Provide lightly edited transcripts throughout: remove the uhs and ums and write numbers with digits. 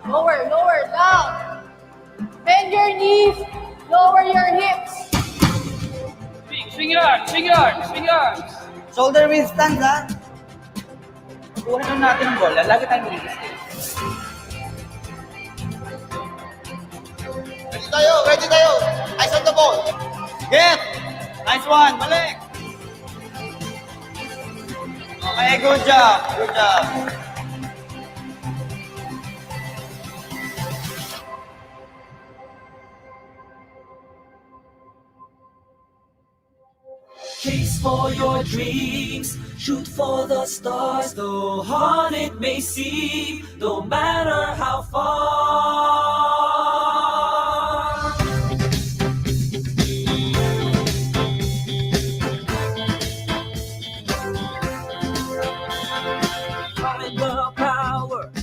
Lower, lower, down. Bend your knees, lower your hips. Swing your arms, swing your arms, swing your arms. Shoulder width stands, ha? Kunin lang natin ang bola. Lagi tayong mag-i-stay. Ready tayo. Eyes on the ball. Get! Nice one. Balik! Okay, good job. Good job. Chase for your dreams, shoot for the stars, though hard it may seem, no matter how far. Find the power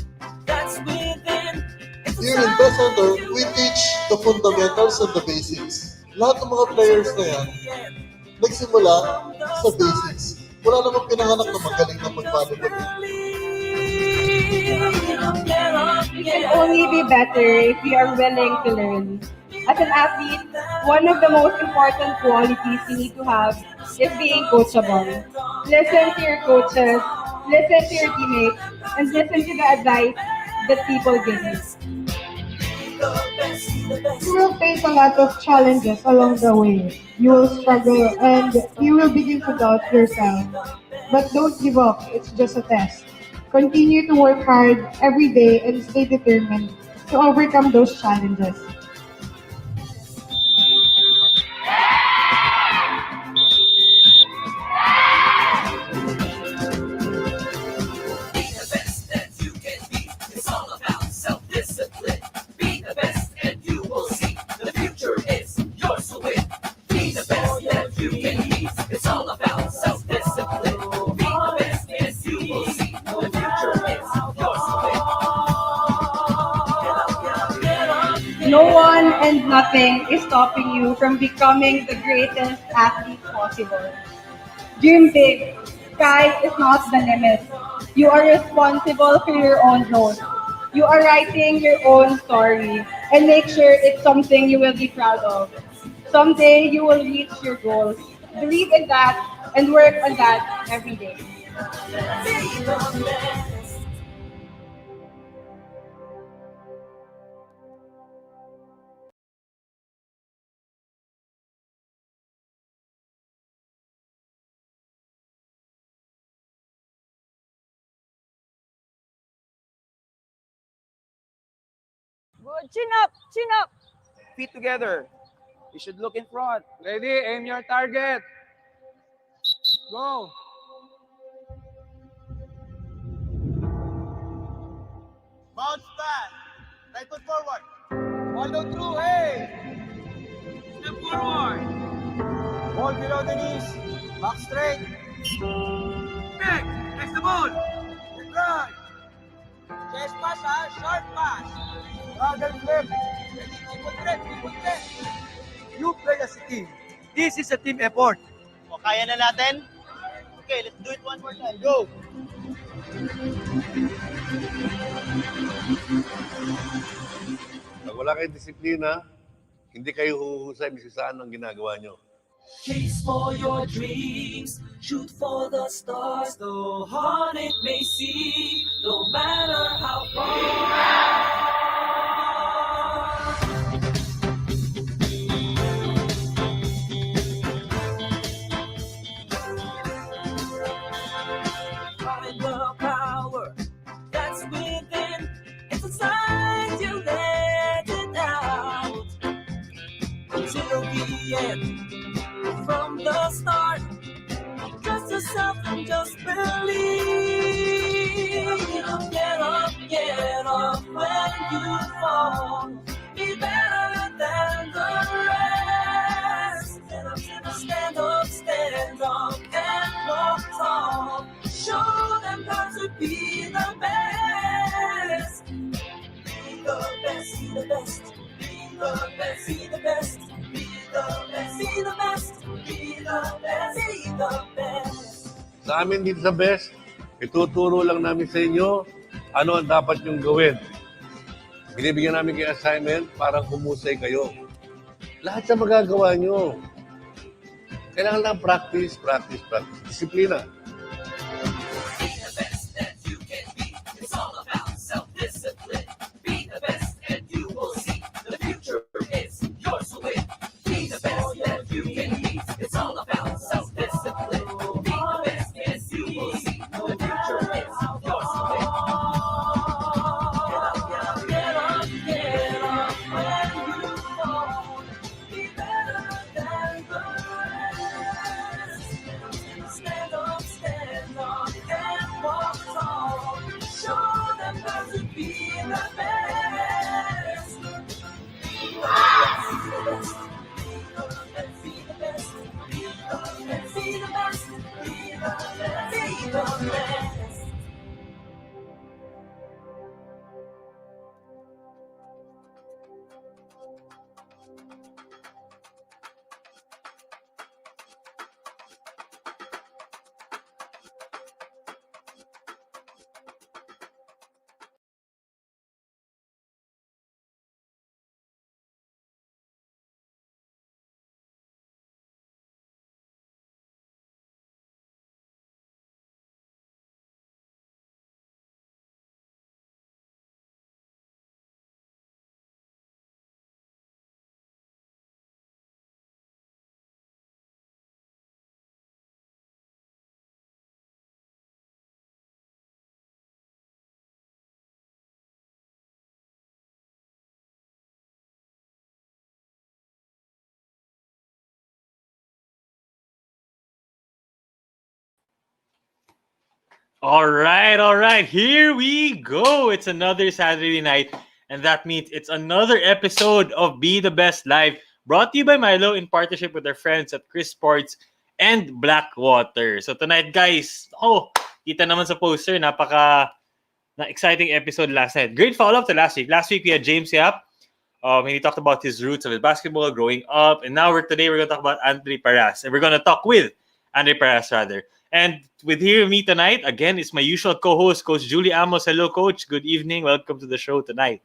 that's within. Here in Best Center, we teach the fundamentals and the basics. Lahat ng mga players na yan, nagsimula sa basics. Wala namang pinanganak na magaling na mag-volleyball. You can only be better if you are willing to learn. As an athlete, one of the most important qualities you need to have is being coachable. Listen to your coaches, listen to your teammates, and listen to the advice that people give you. You will face a lot of challenges along the way. You will struggle and you will begin to doubt yourself. But don't give up, it's just a test. Continue to work hard every day and stay determined to overcome those challenges. No one and nothing is stopping you from becoming the greatest athlete possible. Dream big. Sky is not the limit. You are responsible for your own growth. You are writing your own story, and make sure it's something you will be proud of. Someday you will reach your goals. Believe in that and work on that every day. Good. Chin up, chin up. Feet together. You should look in front. Ready, aim your target. Go. Bounce back. Right foot forward. Follow through, hey. Step forward. Ball below the knees. Back straight. Back. Next the ball. And right. Chest pass, ha? Short pass. Raggle flip. Ikot flip, ikot flip. You play as a team. This is a team effort. O, kaya na natin? Okay, let's do it one more time. Go! Pag wala kayong disiplina, hindi kayo huhusay saan ang ginagawa nyo. Chase for your dreams, shoot for the stars, though hard it may seem, no matter how far. Find the power that's within, it's inside you, let it out until the end. From the start, trust yourself and just believe. Get up when you fall. Be better than the rest. Stand up and walk tall. Show them how to be the best. Be the best, be the best. Be the best, be the best. Be the best, be the best. Sa amin dito sa Best, ituturo lang namin sa inyo ano ang dapat nyong gawin. Binibigyan namin kayo assignment para humusay kayo. Lahat sa magagawa nyo. Kailangan lang practice. Disiplina. Be the best that you can be. It's all about self-discipline. Be the best and you will see. The future is yours to win. Be the best that you can be. It's all about self-discipline. Be the best and you will see. The future is yours to win. Get up when you fall. Be better than the rest. Stand up, and walk tall. Show them how to be the best. Be the best. Be the best. Be the best. Be the best. Be the best. Be the best. All right. Here we go. It's another Saturday night, and that means it's another episode of Be the Best Live, brought to you by Milo in partnership with their friends at Chris Sports and Blackwater. So tonight, guys, kita naman sa poster, exciting episode last night. Great follow-up to last week. Last week, we had James Yap. He talked about his roots of his basketball growing up. And now today we're going to talk about Andre Paras. And we're going to talk with Andre Paras, rather. And with me tonight, again, is my usual co-host, Coach Julie Amos. Hello, Coach. Good evening. Welcome to the show tonight.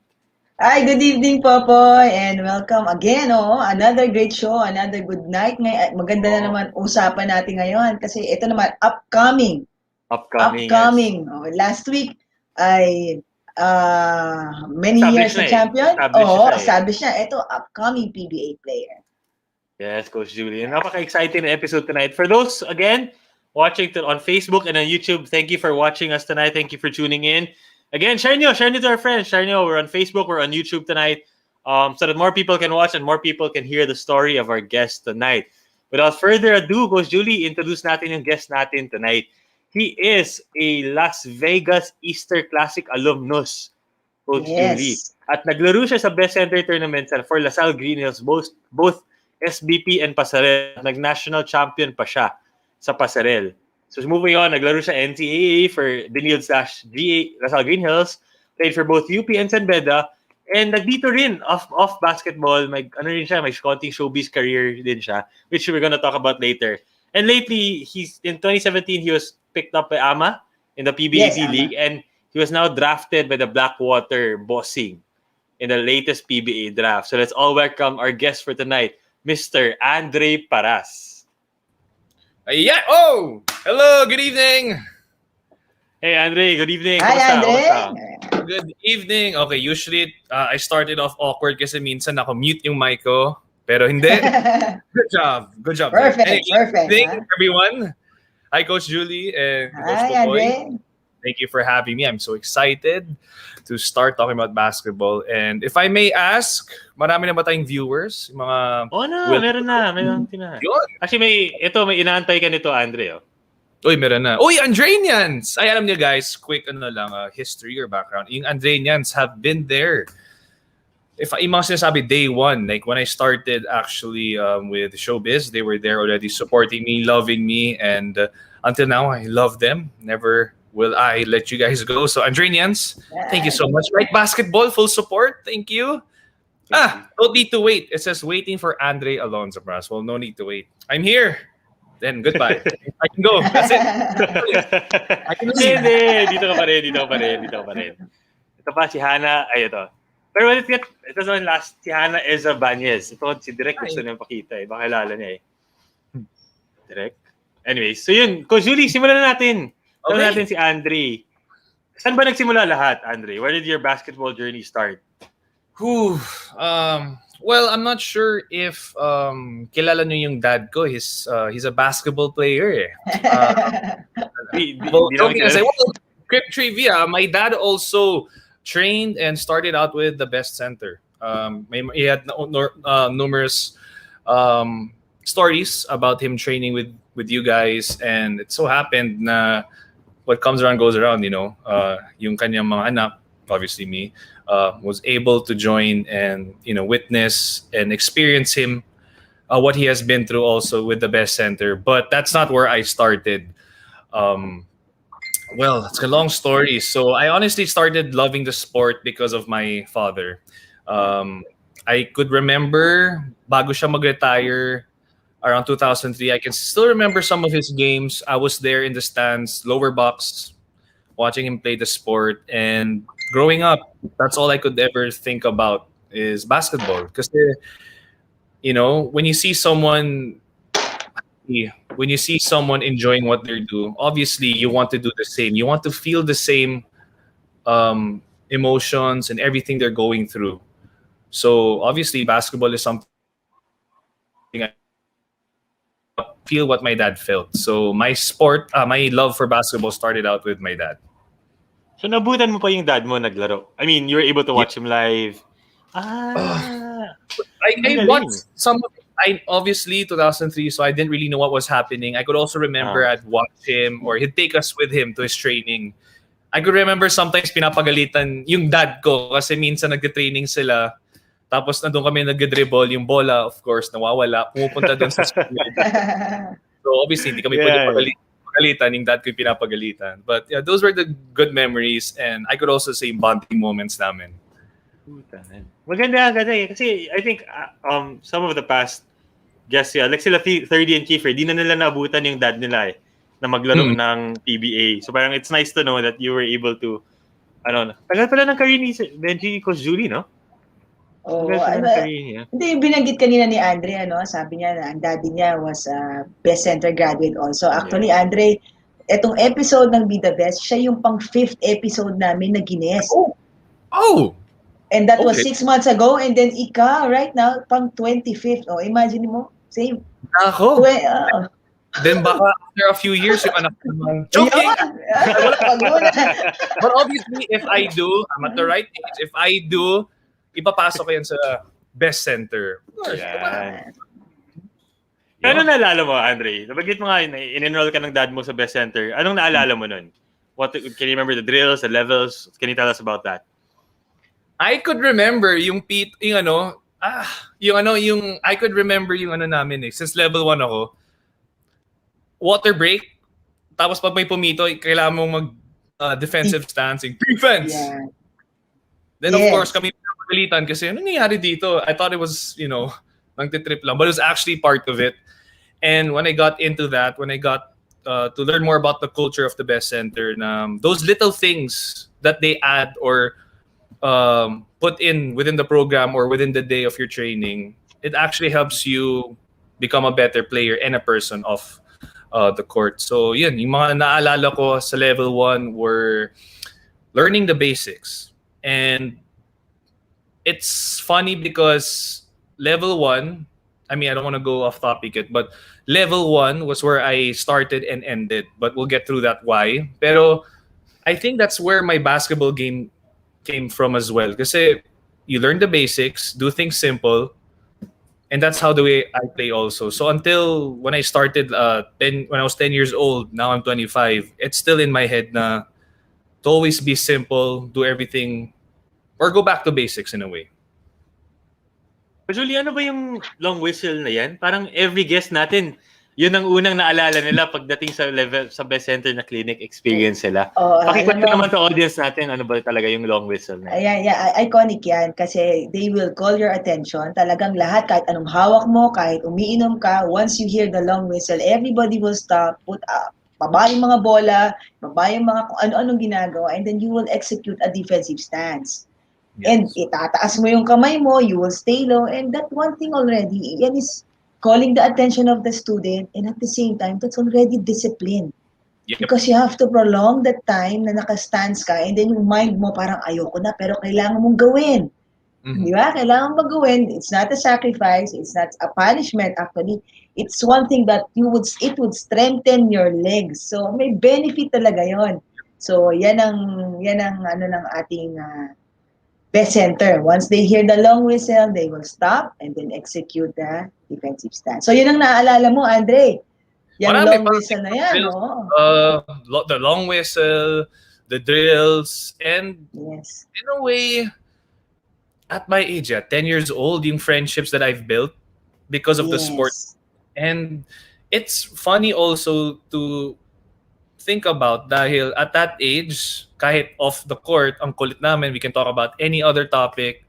Hi, good evening, Popoy, and welcome again. Another great show, another good night. Maganda na naman usapan natin ngayon kasi ito naman, upcoming. Yes. Last week ay many years na champion. Established na. Ito, upcoming PBA player. Yes, Coach Julie. Napaka-exciting na episode tonight. For those, again, watching on Facebook and on YouTube, thank you for watching us tonight. Thank you for tuning in. Again, share nyo to our friends. Share nyo. We're on Facebook. We're on YouTube tonight, so that more people can watch and more people can hear the story of our guest tonight. Without further ado, Coach Julie, introduce natin yung guest natin tonight. He is a Las Vegas Easter Classic alumnus, Coach Julie. At naglaro siya sa Best Center Tournament for LaSalle Green Hills, both SBP and Pasarel. Nag-national champion pa siya sa Pasarel. So moving on, naglaro siya NCAA for Dinild/GA LaSalle Green Hills, played for both UP and San Beda, and nagdito rin off basketball, may konting showbiz career din siya, which we're gonna talk about later. And lately, in 2017, he was picked up by AMA in the PBA League, and he was now drafted by the Blackwater Bossing in the latest PBA draft. So let's all welcome our guest for tonight, Mr. Andre Paras. Yeah. Oh, hello. Good evening. Hey, Andre. Good evening. Hi, Andre. Good evening. Okay, usually I started off awkward kasi minsan naka-mute yung mic ko. Pero hindi. Good job. Perfect. Good evening, everyone. Hi, Coach Julie and Coach Popoy. Thank you for having me. I'm so excited to start talking about basketball. And if I may ask, marami na ba tayong viewers? Meron na. Actually, may inaantay ka nito, Andre. Uy, meron na. Uy, Andrenians! Ay, alam niyo guys, quick history or background. Yung Andrenians have been there. If yung mga sinasabi day one, like when I started actually with showbiz, they were there already supporting me, loving me, and until now, I love them. Never will I let you guys go. So Andrenians, thank you so much. Right, basketball, full support. Thank you. Don't need to wait. It says waiting for Andre Alonso Bras. Well, no need to wait. I'm here. Then goodbye. I can go. That's it. I can leave. Dito ka pa rin. Ito pa si Hana. Ay, ito. Pero it was on last, si Hannah Eza Banez. Ito, si Direk gusto niya pakita eh. Baka kilala niya eh. Direk. Anyway, so yun. Coach Julie, simulan na natin. Simulan natin si Andre. Saan ba nagsimula lahat, Andre? Where did your basketball journey start? Well, I'm not sure if kilala niyo yung dad ko. He's a basketball player eh. Quick trivia, my dad also trained and started out with the best center. He had numerous stories about him training with you guys, and it so happened na what comes around goes around, you know. Yung kanyang mga anak, obviously me, was able to join and, you know, witness and experience him, what he has been through also with the best center. But that's not where I started. Well, it's a long story. So I honestly started loving the sport because of my father. I could remember bago siya mag-retire around 2003. I can still remember some of his games. I was there in the stands, lower box, watching him play the sport. And growing up, that's all I could ever think about is basketball. Because, you know, when you see someone enjoying what they do, obviously you want to do the same. You want to feel the same emotions and everything they're going through. So obviously basketball is something I feel what my dad felt. So my love for basketball started out with my dad. So nabutan mo pa yung dad mo naglaro? I mean, you were able to watch him live? I watched some of it. Obviously 2003, so I didn't really know what was happening. I could also remember I'd watch him or he'd take us with him to his training. I could remember sometimes pinapagalitan yung dad ko kasi minsan nagte-training sila. Tapos nandun kami nagde-dribble, yung bola, of course, nawawala. Pumupunta doon sa school. So obviously, hindi kami pwede pagalitan. Yung dad ko yung pinapagalitan. But yeah, those were the good memories and I could also say bonding moments namin. Maganda kasi I think some of the past guests, like sila 30 and Kiefer, di na nila naabutan yung dad nila na maglaro ng PBA. So parang it's nice to know that you were able to, tagal pala ng career ni Benji, Coach Julie, no? Hindi, binanggit kanina ni Andre, sabi niya na ang daddy niya was a best center graduate also. Actually, Andre, etong episode ng Be The Best, siya yung pang 5th episode namin na Guinness. Oh! And that was 6 months ago, and then ika, right now, pang 25th. Oh, imagine mo, same. Ako? Then baka after a few years, yung anak naman, joking! But obviously, if I do, I'm at the right age, if I do, ipapasok ko yan sa best center. Yeah. Ano naalala mo, Andre? Nabanggit mo nga, in-enroll ka ng dad mo sa best center. Anong naalala mo nun? Can you remember the drills, the levels? Can you tell us about that? I could remember yung I could remember yung namin eh. Since level 1 ako, water break, tapos pag may pumito, kailangan mong mag-defensive stance, defense! Yeah. Then of course, kami pinapagalitan kasi ano nangyari dito? I thought it was, nagtitrip lang. But it was actually part of it. And when I got into that, when I got to learn more about the culture of the best center, those little things that they add or put in within the program or within the day of your training, it actually helps you become a better player and a person off the court. So yun, yung mga naalala ko sa level 1 were learning the basics. And it's funny because level 1, I mean, I don't want to go off topic yet, but level 1 was where I started and ended. But we'll get through that why. Pero I think that's where my basketball game came from as well. Kasi you learn the basics, do things simple, and that's how the way I play also. So until when I started, when I was 10 years old, now I'm 25, it's still in my head na to always be simple, do everything, or go back to basics in a way. Julie, ano ba yung long whistle na yan? Parang every guest natin, yun ang unang naalala nila pagdating sa level sa best center na clinic experience sila. Pakikwento naman sa audience natin, ano ba talaga yung long whistle na yan? Yeah, iconic yan kasi they will call your attention. Talagang lahat, kahit anong hawak mo, kahit umiinom ka, once you hear the long whistle, everybody will stop, put up, baba yung mga bola, baba yung mga kung ano-anong ginagawa, and then you will execute a defensive stance. And itataas mo yung kamay mo, you will stay low, and that one thing already, yan is calling the attention of the student, and at the same time, that's already discipline. Yep. Because you have to prolong that time na naka-stance ka, and then yung mind mo parang ayoko na, pero kailangan mong gawin. Di ba? Kailangan mong gawin. It's not a sacrifice, it's not a punishment actually. It's one thing that it would strengthen your legs. So may benefit talaga yon. So yan ang ano ng ating best center. Once they hear the long whistle, they will stop and then execute the defensive stance. So yun ang naalala mo, Andre. Yung Marami long pa. whistle na yan, Drills, no? the long whistle, the drills, and yes, in a way, at my age, 10 years old, yung friendships that I've built because of the sport. And it's funny also to think about dahil at that age, kahit off the court, ang kulit namin, we can talk about any other topic,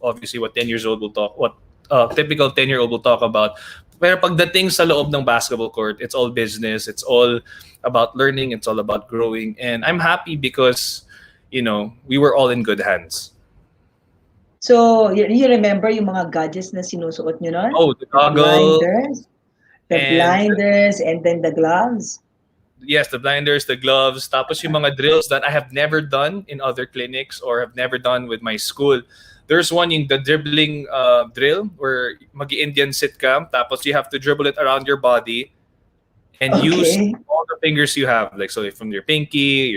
obviously what 10 years old will talk, what typical 10-year-old will talk about. Pero pagdating sa loob ng basketball court, it's all business, it's all about learning, it's all about growing. And I'm happy because, we were all in good hands. So, you remember yung mga gadgets na sinusuot nyo nun? Oh, the goggles. The blinders, and then the gloves. Yes, the blinders, the gloves. Tapos yung mga drills that I have never done in other clinics or have never done with my school. There's one, yung the dribbling drill where mag-Indian sit ka. Tapos you have to dribble it around your body and use all the fingers you have. Like, so from your pinky,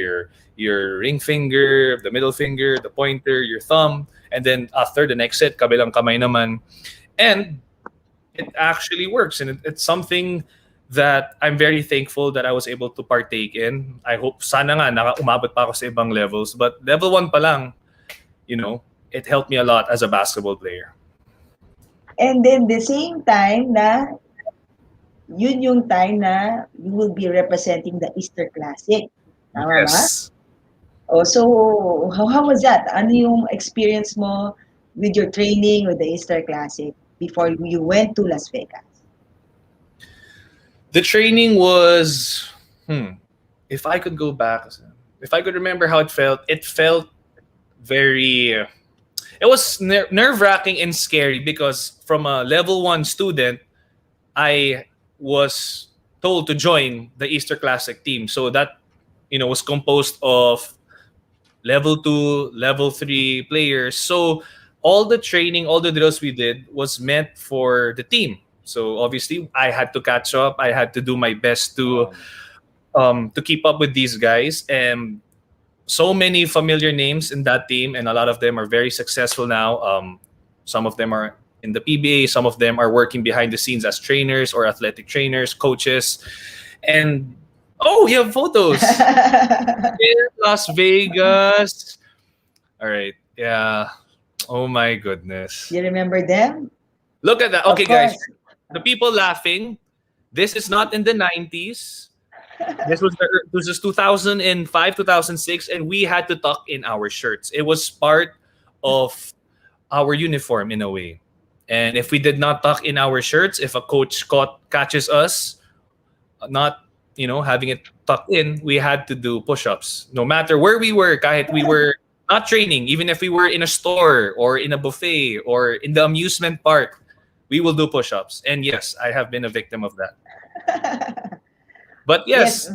your ring finger, the middle finger, the pointer, your thumb. And then after the next set, kabilang kamay naman. And it actually works. And it's something that I'm very thankful that I was able to partake in. I hope, sana nga, umabot pa ako sa ibang levels. But level 1 pa lang, it helped me a lot as a basketball player. And then the same time na, yun yung time na you will be representing the Easter Classic. Tama ba? Oh, so how was that? Ano yung experience mo with your training with the Easter Classic before you went to Las Vegas? The training was, if I could go back, if I could remember how it felt very, it was nerve-wracking and scary because from a level 1 student, I was told to join the Easter Classic team. So that, was composed of level 2, level 3 players. So all the training, all the drills we did was meant for the team. So obviously I had to catch up. I had to do my best to keep up with these guys. And so many familiar names in that team, and a lot of them are very successful now. Some of them are in the PBA. Some of them are working behind the scenes as trainers or athletic trainers, coaches. And you have photos. In Las Vegas. All right. Yeah. Oh my goodness. You remember them? Look at that. Okay, guys. The people laughing. This is not in the 90s. This was 2005, 2006, and we had to tuck in our shirts. It was part of our uniform in a way. And if we did not tuck in our shirts, if a coach catches us not having it tucked in, we had to do push-ups. No matter where we were, kahit we were not training, even if we were in a store or in a buffet or in the amusement park, we will do push-ups. And yes, I have been a victim of that. But yes,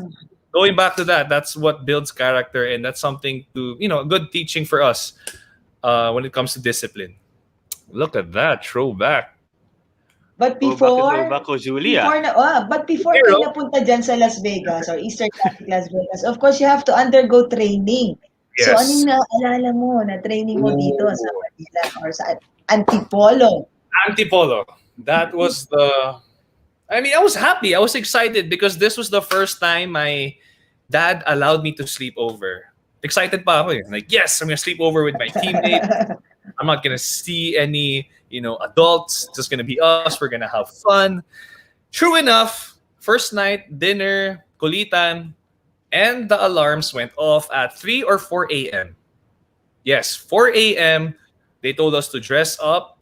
going back to that, that's what builds character, and that's something to, a good teaching for us when it comes to discipline. Look at that, throwback. But before kayo napunta dyan sa Las Vegas or Easter Classic Las Vegas, of course, you have to undergo training. Yes. So, anong naalala mo na training mo dito sa Manila or sa Antipolo? Antipolo. That was I was happy. I was excited because this was the first time my dad allowed me to sleep over. Excited pa ako eh. Like, yes, I'm going to sleep over with my teammates. I'm not going to see any, adults. It's just going to be us. We're going to have fun. True enough, first night, dinner, kulitan, and the alarms went off at 3 or 4 a.m. Yes, 4 a.m. They told us to dress up,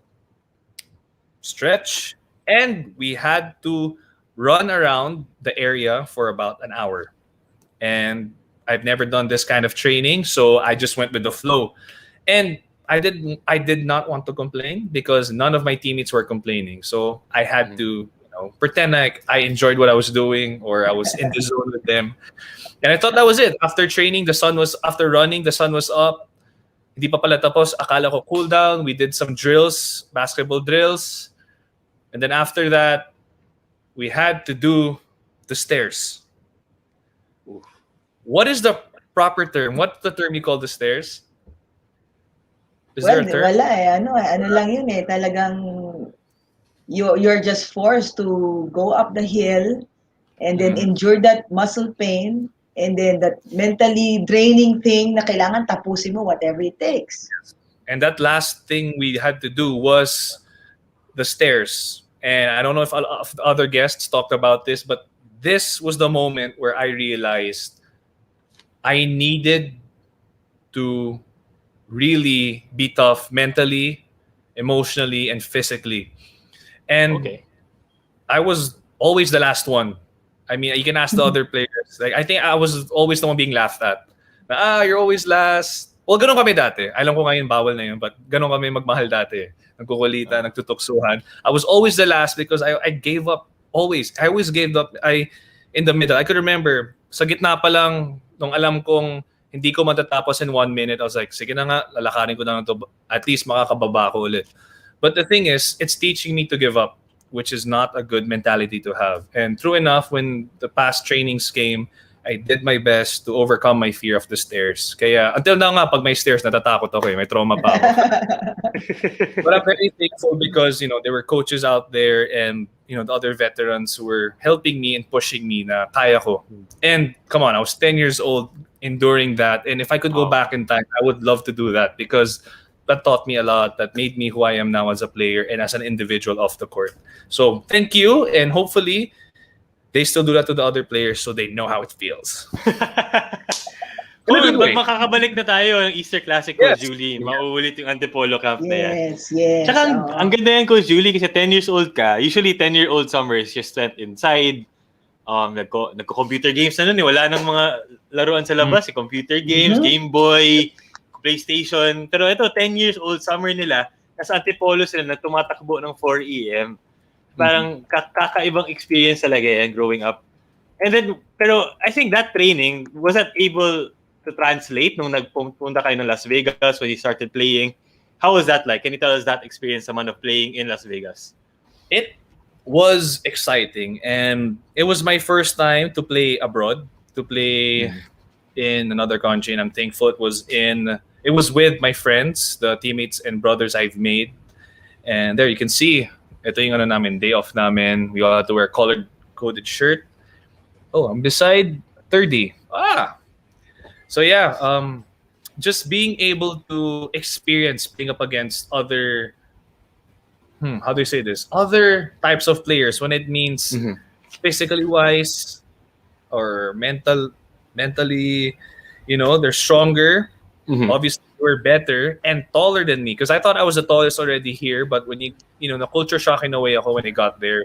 stretch, and we had to run around the area for about an hour. And I've never done this kind of training, so I just went with the flow. And I did not want to complain because none of my teammates were complaining. So I had to, pretend like I enjoyed what I was doing or I was in the zone with them. And I thought that was it. After running, the sun was up. Hindi pa pala tapos. Akala ko cool down. We did some drills, basketball drills. And then after that, we had to do the stairs. What is the proper term? What's the term you call the stairs? Is there a term? Wala eh. Ano lang yun eh. Talagang you're just forced to go up the hill and then endure that muscle pain and then that mentally draining thing na kailangan tapusin mo whatever it takes. And that last thing we had to do was the stairs. And I don't know if the other guests talked about this, but this was the moment where I realized I needed to really be tough mentally, emotionally, and physically. And I was always the last one. I mean, you can ask the other players. Like, I think I was always the one being laughed at. You're always last. Well, ganun kami dati. Alam ko ngayon, bawal na yun. But ganun kami magmahal dati. Nagkukulita, nagtutuksuhan. I was always the last because I gave up always. I always gave up in the middle. I could remember, sa gitna pa lang, nung alam kong hindi ko matatapos in 1 minute, I was like, sige na nga, lalakarin ko na to. At least makakababa ko ulit. But the thing is, it's teaching me to give up, which is not a good mentality to have. And true enough, when the past trainings came, I did my best to overcome my fear of the stairs. Kaya until now nga, pag may stairs, natatakot ako eh. May trauma pa ako. But I'm very thankful because, there were coaches out there and, the other veterans who were helping me and pushing me na kaya ko. And come on, I was 10 years old enduring that. And if I could go back in time, I would love to do that because that taught me a lot. That made me who I am now as a player and as an individual off the court. So thank you. And hopefully, they still do that to the other players so they know how it feels. Cool, makakabalik na tayo ng Easter Classic, Coach Julie. Mauulit yung Antipolo Camp na yan. Yes. Tsaka ang ganda yan, Coach Julie, kasi 10 years old ka. Usually, 10-year-old summers just went inside. Nagko-computer games na nun eh. Wala nang mga laruan sa labas. Computer games, Game Boy, PlayStation. Pero ito, 10 years old summer nila, nasa Antipolo sila na tumatakbo ng 4 AM. Parang kakaibang experience talaga yan growing up. And then, pero I think that training, was that able to translate nung nagpunta kayo ng Las Vegas when you started playing? How was that like? Can you tell us that experience naman of playing in Las Vegas? It was exciting. And it was my first time to play abroad, to play in another country. And I'm thankful it was with my friends, the teammates and brothers I've made. And there you can see, ito yung day off namin. We all had to wear colored-coded shirt. Oh, I'm beside 30. So yeah, just being able to experience playing up against other, how do you say this? Other types of players when it means physically wise or mentally, they're stronger. Obviously, were better and taller than me because I thought I was the tallest already here. But when the culture shock in a way ako when I got there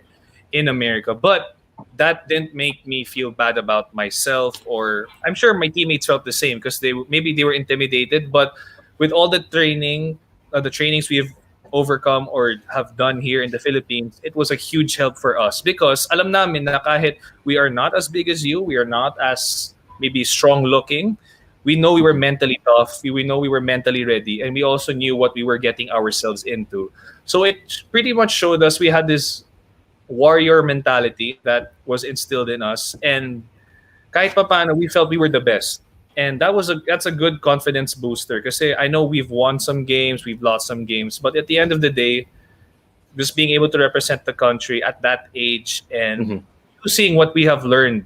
in America. But that didn't make me feel bad about myself, or I'm sure my teammates felt the same because maybe they were intimidated. But with all the trainings we've overcome or have done here in the Philippines, it was a huge help for us because alam namin na kahit we are not as big as you, we are not as maybe strong looking, we know we were mentally tough, we know we were mentally ready, and we also knew what we were getting ourselves into. So it pretty much showed us we had this warrior mentality that was instilled in us, and kahit pa paano, we felt we were the best. And that's a good confidence booster kasi I know we've won some games, we've lost some games, but at the end of the day, just being able to represent the country at that age and seeing what we have learned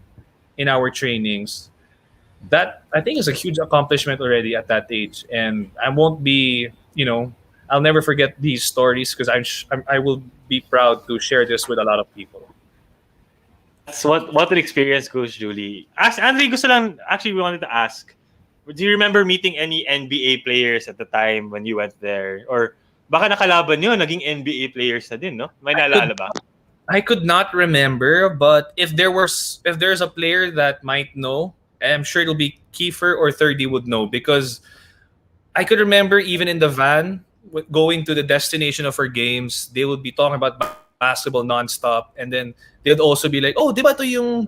in our trainings, that I think is a huge accomplishment already at that age. And I won't be, I'll never forget these stories because I will be proud to share this with a lot of people. That's what an experience, Coach Julie. Andre, we wanted to ask, do you remember meeting any NBA players at the time when you went there? Or baka nakalaban nyo, naging NBA players na din, no? May naalala ba? I could not remember, but if there's a player that might know, I'm sure it'll be Kiefer or 30 would know because I could remember even in the van going to the destination of our games, they would be talking about basketball nonstop, and then they'd also be like, "Oh, di ba to yung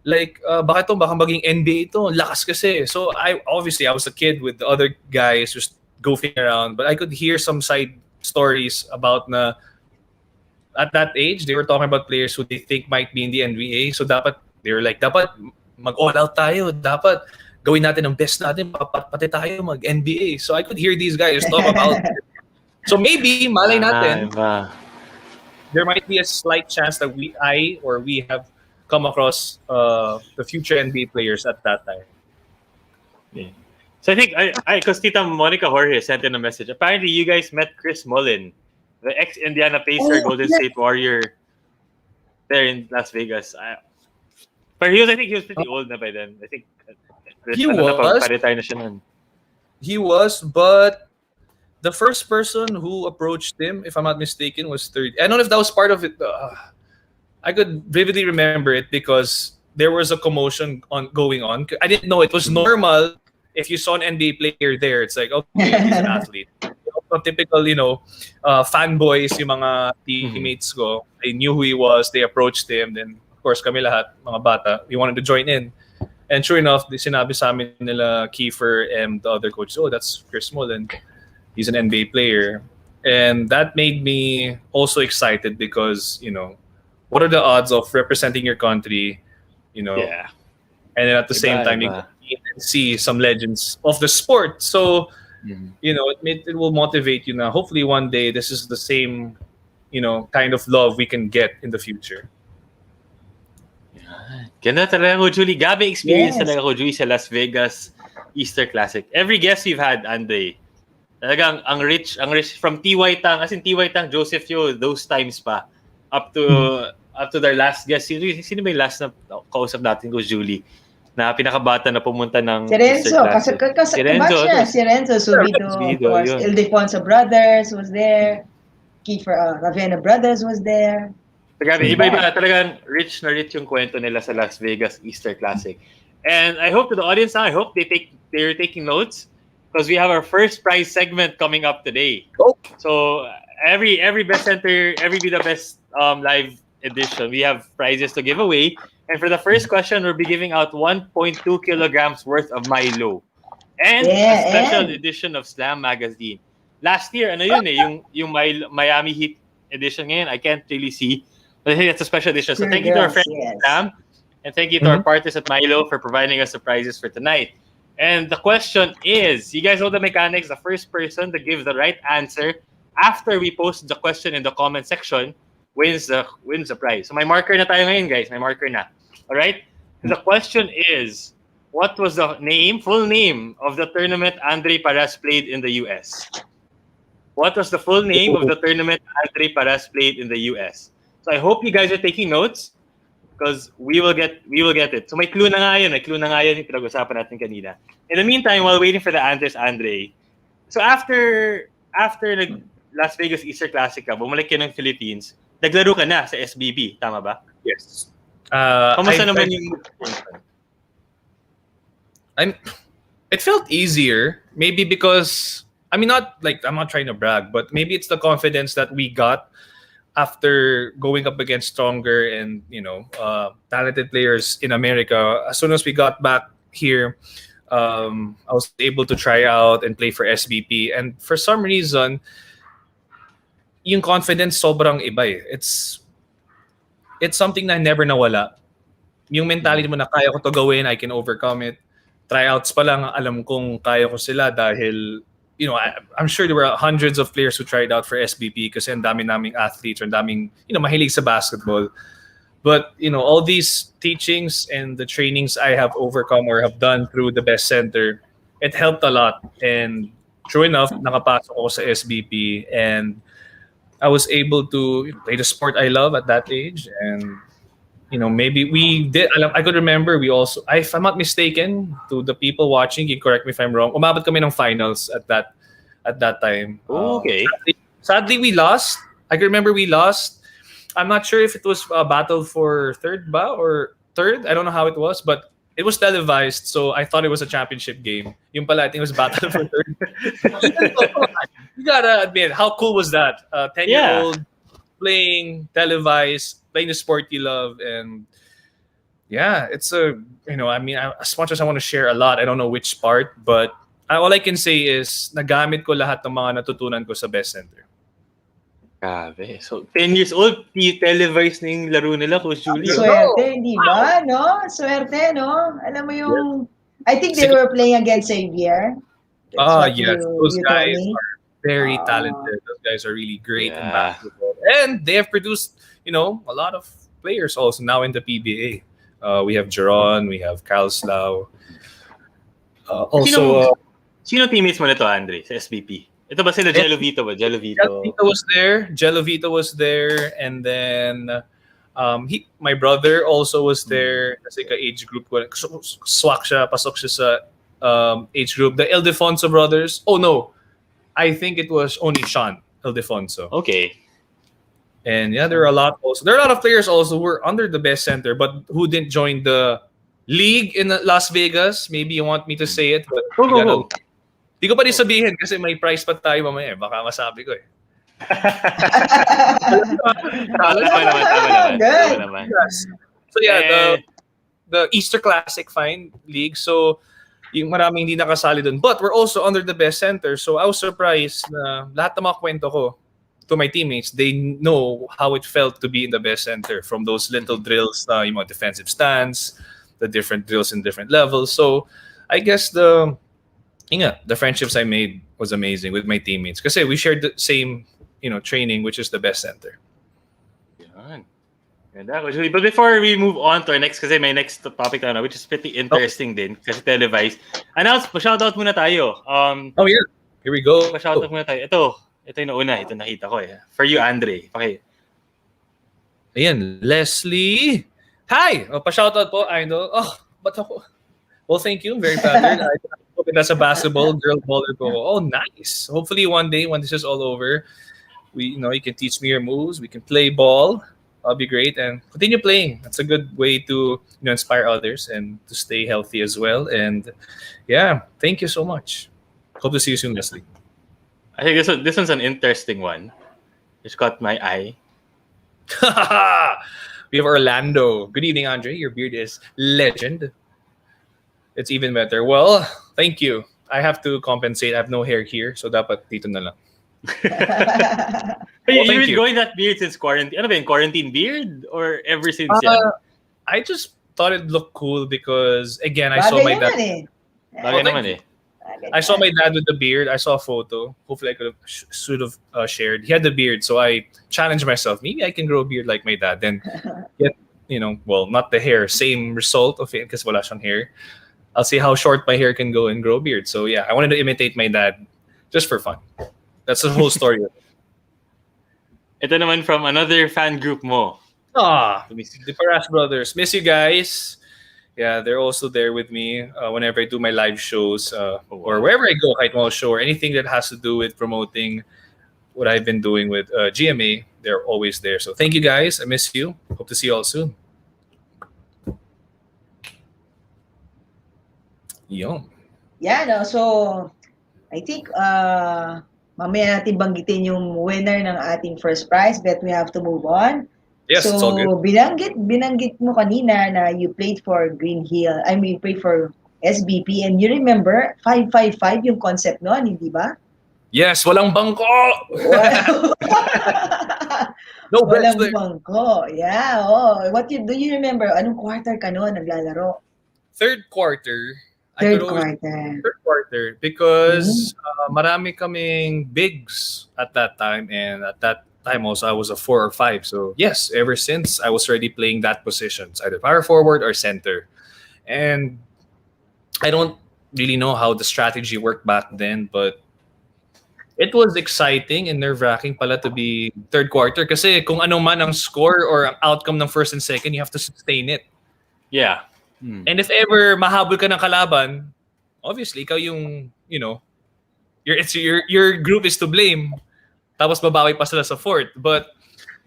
like baka maging NBA to, lakas kasi." So I was a kid with the other guys just goofing around, but I could hear some side stories about na at that age they were talking about players who they think might be in the NBA. So they were like dapat mag all out tayo, dapat gawin natin ang best natin, pati tayo mag NBA. So I could hear these guys talk about so maybe malay natin there might be a slight chance that we have come across the future NBA players at that time. Yeah. So I think because Tita Monica Jorge sent in a message. Apparently, you guys met Chris Mullin, the ex-Indiana Pacer, Golden State Warrior, there in Las Vegas. But I think he was pretty old na by then. I think He was. Pa-retire na siya nun. He was, but the first person who approached him, if I'm not mistaken, was 30. I don't know if that was part of it. I could vividly remember it because there was a commotion going on. I didn't know it was normal. If you saw an NBA player there, it's like, okay, he's an athlete. Typical, fanboys, yung mga teammates ko. They knew who he was. They approached him. Then, of course, kami lahat, mga bata, we wanted to join in. And sure enough, sinabi sa amin nila Kiefer and the other coach, oh, that's Chris Mullin. He's an NBA player. And that made me also excited because, what are the odds of representing your country, Yeah. And then at the same time, you can see some legends of the sport. So, it will motivate you now. Hopefully one day, this is the same, kind of love we can get in the future. Ganda talaga ko, Julie. Gabi experience talaga ko, Julie, sa Las Vegas Easter Classic. Every guest we've had, Andre, talagang ang rich from TY Tang, as in TY Tang, Joseph Yo, those times pa, up to their last guest. Sino ba yung last na kausap natin ko, Julie? Na pinakabata na pumunta ng Renzo, Easter Classic. si Renzo, Subido, of course. Yun. Ildefonso Brothers was there. Kiefer Ravenna Brothers was there. Grabe, iba-iba na talagang rich na rich yung kwento nila sa Las Vegas Easter Classic. And I hope to the audience now, I hope they're taking notes because we have our first prize segment coming up today. Oh. So every best center, every BIDA Best live edition, we have prizes to give away. And for the first question, we'll be giving out 1.2 kilograms worth of Milo. And a special edition of Slam Magazine. Last year, yung Miami Heat edition ngayon, I can't really see. But I think that's a special edition. So thank you to our friends at Slam. And thank you to our partners at Milo for providing us the prizes for tonight. And the question is, you guys know the mechanics. The first person to give the right answer after we post the question in the comment section wins the prize. So may marker na tayo ngayon, guys. May marker na. All right? The question is, what was the full name of the tournament Andre Paras played in the US? What was the full name of the tournament Andre Paras played in the US? So I hope you guys are taking notes because we will get it. So may clue na nga yun. Yung pinag-usapan natin kanina. In the meantime, while waiting for the answers, Andre, so after Las Vegas Easter Classic ka, bumalik ka ng Philippines, naglaro ka na sa SBB, tama ba? Yes. Kamusta naman yung... It felt easier, maybe because, I'm not trying to brag, but maybe it's the confidence that we got after going up against stronger and talented players in America. As soon as we got back here, I was able to try out and play for SBP, and for some reason, yung confidence sobrang iba eh. It's something na never nawala. Yung mentality mo na kaya ko to gawin, I can overcome it. Tryouts pa lang alam kong kaya ko sila dahil I'm sure there were hundreds of players who tried out for SBP kasi ang dami naming athletes or ang daming mahilig sa basketball. But all these teachings and the trainings I have overcome or have done through the best center, it helped a lot. And true enough, nakapasok ako sa SBP and I was able to play the sport I love at that age. And maybe we did. I could remember we also, if I'm not mistaken, to the people watching, you correct me if I'm wrong, umabot kami ng finals at that time. Okay. Sadly, we lost. I can remember we lost. I'm not sure if it was a battle for third ba or third. I don't know how it was, but it was televised, so I thought it was a championship game. Yung pala, I think it was battle for third. Even though, come on, you gotta admit, how cool was that? 10-year-old playing televised, playing the sport you love, and yeah, it's a, I mean, as much as I want to share a lot, I don't know which part, but all I can say is nagamit ko lahat ng mga natutunan ko sa best center. Grabe. So, 10 years old, televised na yung laro nila, Coach Julie. Swerte, di ba? No? Swerte, no? Alam mo yung... I think they were playing against Xavier. Yes. Those guys are very talented. Those guys are really great in basketball. And they have produced, a lot of players also now in the PBA. We have Jeron, we have Kyle Slough. Sino teammates mo nito, Andre, sa SBP? Ito ba sila Jello Vito ba? Jello Vito was there. And then my brother also was there. Kasi ka-age group ko. Swak siya, pasok siya sa age group. The Ildefonso brothers. Oh no, I think it was only Sean Ildefonso. Okay. And yeah, there are a lot of players also who were under the best center but who didn't join the league in Las Vegas. Maybe you want me to say it, but go. Di ko pa rin sabihin kasi may price pa tayo mamaya. Baka masabi ko eh. Tama naman. So yeah, the Easter Classic League. So yung maraming hindi nakasali dun. But we're also under the best center. So I was surprised na lahat ng mga kwento ko to my teammates, they know how it felt to be in the best center. From those little drills, yung mga defensive stance, the different drills in different levels. So I guess the friendships I made was amazing with my teammates kasi we shared the same, training, which is the best center. But before we move on to our next, kasi may next topic na, which is pretty interesting din, kasi televised. Pa-shoutout muna tayo. Here we go. Pa-shoutout muna tayo. Ito yung nauna. Ito nakita ko eh. For you, Andre. Ayan, Leslie. Hi! Pa-shoutout po, Idol. Ba't ako? Well, thank you. Very flattered. That's a basketball girl baller ko. Oh, nice. Hopefully one day when this is all over, you can teach me your moves. We can play ball. That'll be great and continue playing. That's a good way to inspire others and to stay healthy as well. And yeah, thank you so much. Hope to see you soon, Leslie. I think this one's an interesting one. It's caught my eye. We have Orlando. Good evening, Andre. Your beard is legend. It's even better. Well, thank you. I have to compensate. I have no hair here, so dapat dito na lang. You've been growing that beard since quarantine. Ano ba yun? Quarantine beard? Or ever since yan? I just thought it looked cool because, again, I saw my dad. Bagay naman eh. I saw my dad with the beard. I saw a photo. Hopefully, I should have shared. He had the beard, so I challenged myself. Maybe I can grow a beard like my dad. Then get, not the hair, same result of it because wala siyang hair. I'll see how short my hair can go and grow a beard. So yeah, I wanted to imitate my dad just for fun. That's the whole story. Ito naman from another fan group mo. The Parash brothers. Miss you guys. Yeah, they're also there with me whenever I do my live shows or wherever I go, kahit mga show or anything that has to do with promoting what I've been doing with GMA. They're always there. So thank you guys. I miss you. Hope to see you all soon. Yun. Yeah, no. So, I think mamaya natin banggitin yung winner ng ating first prize, but we have to move on. Yes, so, it's all good. Binanggit mo kanina na you played for Green Hill. You played for SBP and you remember 555 yung concept noon, hindi ba? Yes, walang bangko. No walang bangko. Yeah, do you remember? Anong quarter ka noon naglalaro? Third quarter. Third quarter. Because marami kaming bigs at that time, and at that time also I was a 4 or 5. So yes, ever since I was already playing that positions, either power forward or center. And I don't really know how the strategy worked back then, but it was exciting and nerve-wracking pala to be third quarter kasi kung ano man ang score or ang outcome ng first and second, you have to sustain it. Yeah. And if ever mahabol ka ng kalaban, obviously ikaw yung, your group is to blame. Tapos babawi pa sila sa fourth. But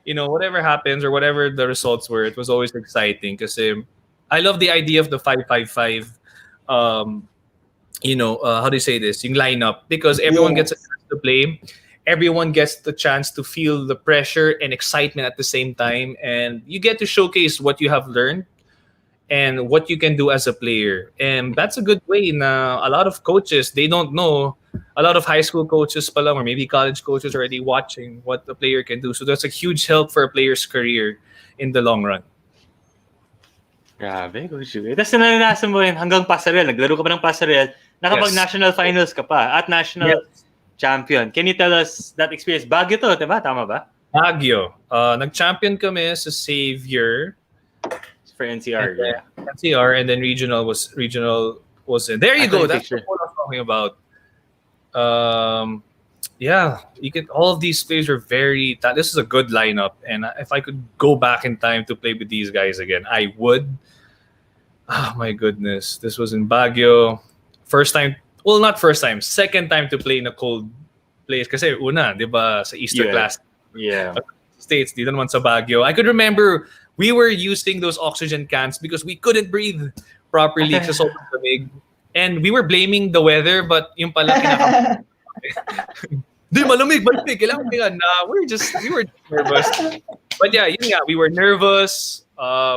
whatever happens or whatever the results were, it was always exciting kasi I love the idea of the 5-5-5. How do you say this? Yung lineup, because everyone gets a Yes. chance to play. Everyone gets the chance to feel the pressure and excitement at the same time, and you get to showcase what you have learned and what you can do as a player. And that's a good way. Na a lot of coaches, they don't know. A lot of high school coaches pa lang, or maybe college coaches already watching what the player can do. So that's a huge help for a player's career in the long run. Grabe, Coach Julie. Tapos naranasan mo rin hanggang pasarel. Naglaro ka pa ng pasarel. Nakapag-national finals ka pa at national champion. Can you tell us that experience? Baguio to, diba? Tama ba? Baguio. Nag-champion kami sa Xavier. For NCR, yeah. NCR, and then regional was in. There you go. That's Picture. what I'm talking about. You get all of these players are very. This is a good lineup, and if I could go back in time to play with these guys again, I would. Oh my goodness, this was in Baguio. First time, well, not first time, second time to play in a cold place. Kasi una, di ba, sa Easter class. Yeah. States, dito naman sa Baguio. I could remember we were using those oxygen cans because we couldn't breathe properly sa sobrang lamig. And we were blaming the weather, but yung pala Di malamig, kailangan kaya na. We were nervous. But yeah, yun nga, we were nervous,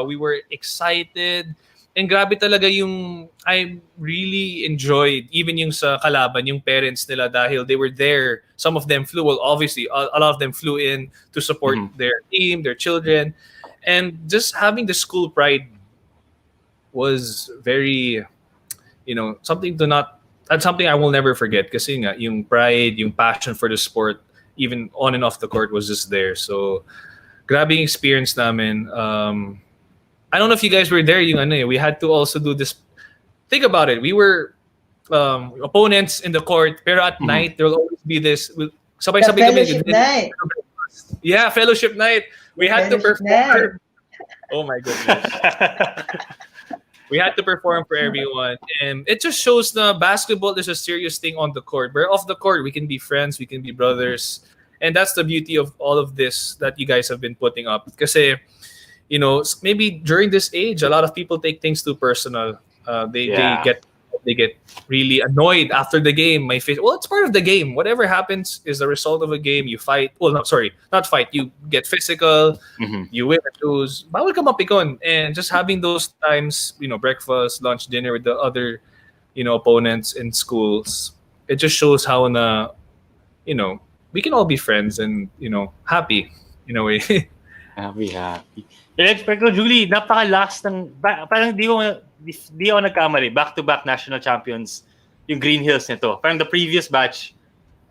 we were excited, and grabe talaga yung I really enjoyed even yung sa kalaban, yung parents nila dahil they were there. Some of them flew, well obviously a lot of them flew in to support their team, their children, and just having the school pride was very, that's something I will never forget kasi nga yung pride, yung passion for the sport, even on and off the court was just there. So, grabe yung experience namin. I don't know if you guys were there, we had to also do this. Think about it. We were opponents in the court, pero at night, there will always be this, sabay-sabay kami. Fellowship night. Yeah, fellowship night. We had to Fellowship perform. Oh my goodness. We had to perform for everyone. And it just shows that basketball is a serious thing on the court. But off the court, we can be friends, we can be brothers. And that's the beauty of all of this that you guys have been putting up. Kasi, maybe during this age, a lot of people take things too personal. They get really annoyed after the game. Well, it's part of the game. Whatever happens is the result of a game. You fight. Well, no, sorry, not fight. You get physical. You win or lose. Bawal ka mapikon. And just having those times, breakfast, lunch, dinner with the other, opponents in schools, it just shows how we can all be friends and, happy in a way. Happy. Pero Julie, napaka-last ng, parang di ako nagkamali, back-to-back national champions yung Green Hills nito. Parang the previous batch,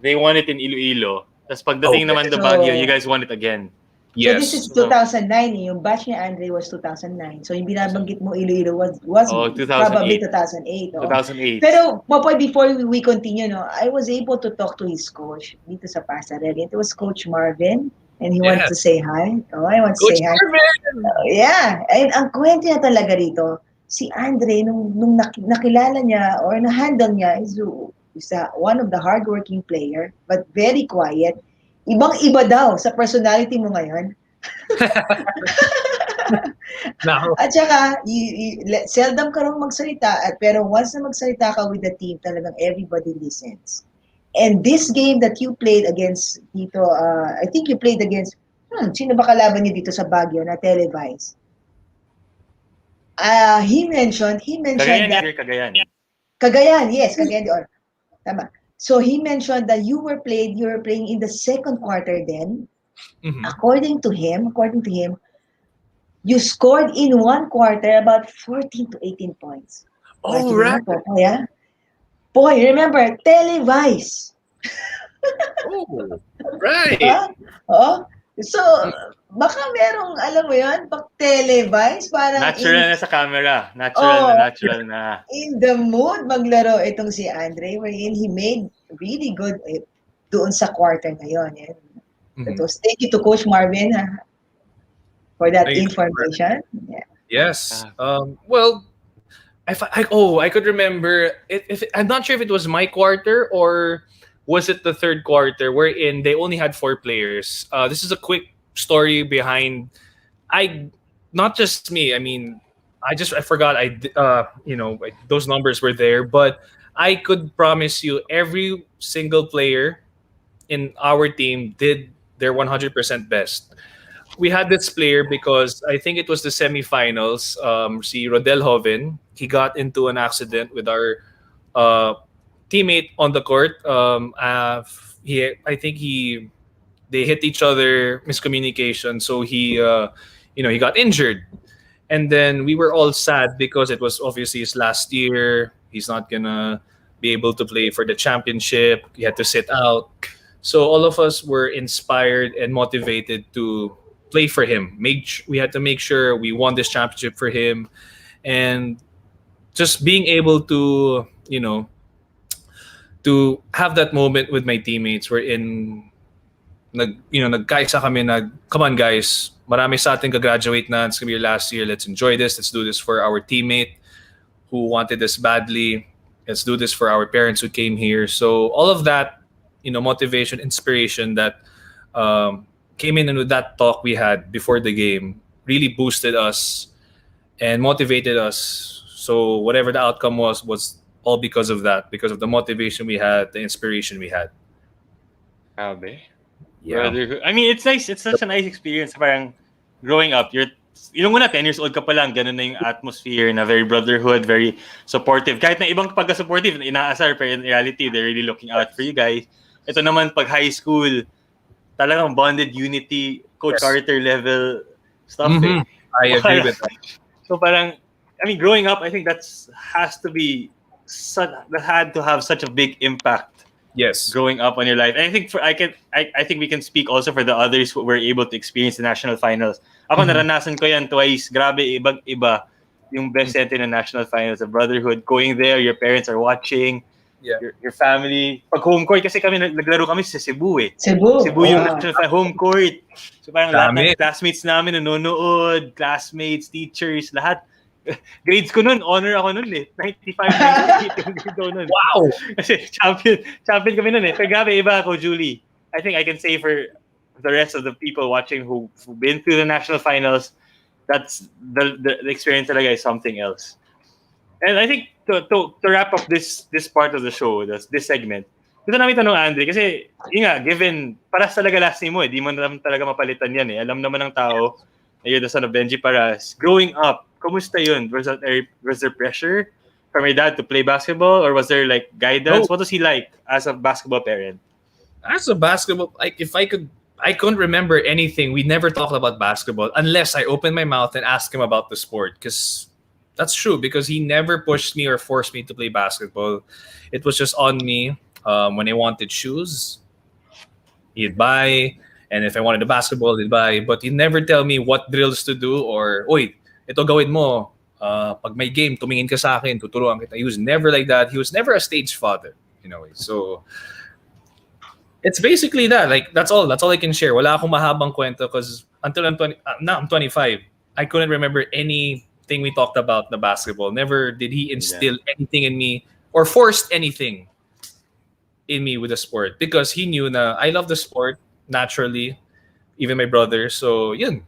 they won it in Iloilo. Tapos pagdating naman the Baguio, you guys won it again. So this is 2009. Yung batch ni Andre was 2009. So yung binabanggit mo Iloilo was 2008. probably 2008. 2008. Pero Popoy, before we continue, I was able to talk to his coach dito sa Pasarel. It was Coach Marvin. And he wants to say hi. I want to say hi. Yeah. And ang kwento niya talaga dito, si Andre, nung nakilala niya or na-handle niya, is one of the hardworking player, but very quiet. Ibang-iba daw sa personality mo ngayon. At saka, seldom ka rin magsalita, pero once na magsalita ka with the team, talagang everybody listens. And this game that you played against dito, I think you played against, sino ba kalaban niyo dito sa Baguio na televised? He mentioned Cagayan. Cagayan, yes, Cagayan. Tama. So he mentioned that you were playing in the second quarter then. According to him, you scored in one quarter about 14 to 18 points. Oh, right. Yeah. Boy, remember, televised. Oh, right. So, baka merong, alam mo yun, pag televised, parang... Natural na sa camera. Natural na. In the mood maglaro itong si Andre, wherein he made really good doon sa quarter na yun. So, thank you to Coach Marvin for that information. Yeah. Yes. Well, I could remember. I'm not sure if it was my quarter or was it the third quarter wherein they only had 4 players. This is a quick story behind. Not just me. I mean, I forgot those numbers were there, but I could promise you every single player in our team did their 100% best. We had this player because I think it was the semifinals. Si Rodel Hoven, he got into an accident with our uh, teammate on the court. I think they hit each other, miscommunication. So he got injured, and then we were all sad because it was obviously his last year. He's not gonna be able to play for the championship. He had to sit out. So all of us were inspired and motivated to play for him. We had to make sure we won this championship for him, and just being able to to have that moment with my teammates wherein nagkaisa kami come on guys, marami sa ating gagraduate na, it's gonna be your last year, let's enjoy this, let's do this for our teammate who wanted this badly, let's do this for our parents who came here. So all of that, motivation, inspiration that came in, and with that talk we had before the game really boosted us and motivated us. So whatever the outcome was all because of that, because of the motivation we had, the inspiration we had. Grabe. Yeah. Brotherhood. I mean, it's nice. It's such a nice experience. Parang growing up, yung muna 10 years old ka pa lang, ganun na yung atmosphere na very brotherhood, very supportive. Kahit na ibang pagka-supportive, inaasar, pero in reality, they're really looking out for you guys. Ito naman, pag high school, talagang bonded unity, Coach Carter level stuff. Mm-hmm. I agree with that. So parang, I mean, growing up, I think that had to have such a big impact. Yes. Growing up on your life. And I think I think we can speak also for the others who were able to experience the national finals. Ako naranasan ko yan twice. Grabe, ibang-iba yung best set in the national finals, the brotherhood. Going there, your parents are watching. Yeah. Your family. Pag home court, kasi kami naglaro kami sa Cebu eh. Cebu yung national home court. So parang lahat Dami. ng classmates namin nanonood, classmates, teachers, lahat. Grades ko nun, honor ako nun eh. 95, 98 yung grade ko nun. Wow! Kasi champion kami nun eh. Pero grabe, iba ako, Julie. I think I can say for the rest of the people watching who've been through the national finals, that's the experience talaga is something else. And I think to wrap up this part of the show, this segment, gusto namin tanong, Andre, kasi yun nga, given, paras talaga last name mo eh. Di mo naman talaga mapalitan yan eh. Alam naman ng tao na you're the son of Benji Paras. Growing up, kumusta yun? Was there pressure from your dad to play basketball, or was there like guidance? What was he like as a basketball parent? As a basketball, I couldn't remember anything. We never talked about basketball unless I opened my mouth and asked him about the sport. Because that's true. Because he never pushed me or forced me to play basketball. It was just on me. When I wanted shoes, he'd buy. And if I wanted a basketball, he'd buy. But he'd never tell me what drills to do or, oy, ito gawin mo. Pag may game, tumingin ka sa akin, tuturuan kita. He was never like that. He was never a stage father, in a way. So, it's basically that. Like, that's all I can share. Wala akong mahabang kwento because until I'm 25, I couldn't remember anything we talked about the basketball. Never did he instill anything in me or forced anything in me with the sport, because he knew na I love the sport naturally, even my brother. So, yun.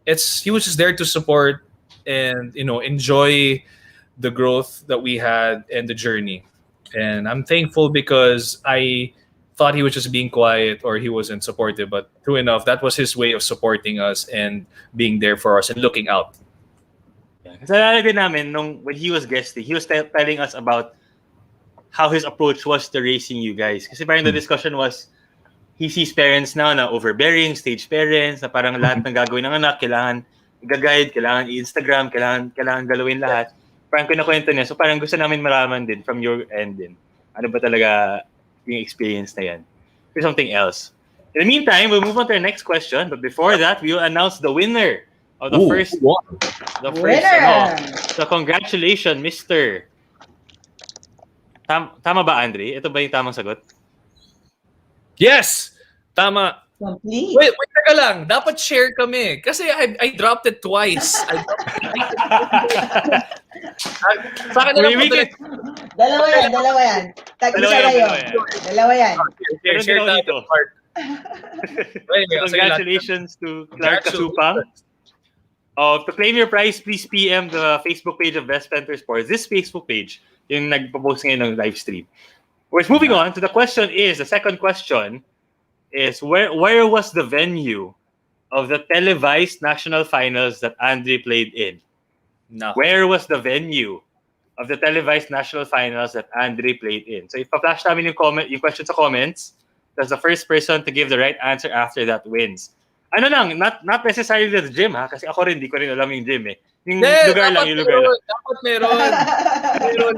He was just there to support and, enjoy the growth that we had and the journey. And I'm thankful because I thought he was just being quiet or he wasn't supportive, but true enough, that was his way of supporting us and being there for us and looking out. Kasi nalagay namin when he was guesting, he was telling us about how his approach was to raising you guys. Kasi parang the discussion was, he sees parents now na overbearing, stage parents, na parang lahat ng gagawin ng anak, kailangan i-guide, kailangan i-Instagram, kailangan galawin lahat. Parang kinakwento niya. So parang gusto namin malaman din from your end din. Ano ba talaga yung experience na yan? Or something else. In the meantime, we'll move on to our next question. But before that, we will announce the winner of the first. So congratulations, Mr. Tama ba, Andre? Ito ba yung tamang sagot? Yes! Tama. Complete. Wait, teka lang. Dapat share kami. Kasi I dropped it twice. Sa akin na lang Dalawa yan. Tag-isa kayo. Dalawa yan. Share dito. Congratulations to Clark Kasupang. To claim your prize, please PM the Facebook page of Best Center Sports. This Facebook page, yung nagpo-post ngayon ng live stream. We're moving on to the second question is, where was the venue of the televised national finals that Andre played in? No. Where was the venue of the televised national finals that Andre played in? So ipa-flash namin yung question sa comments. That's the first person to give the right answer after that wins. Ano lang, not necessarily the gym ha, kasi ako rin, di ko rin alam yung gym eh. Yung lugar lang. Dapat meron. Meron.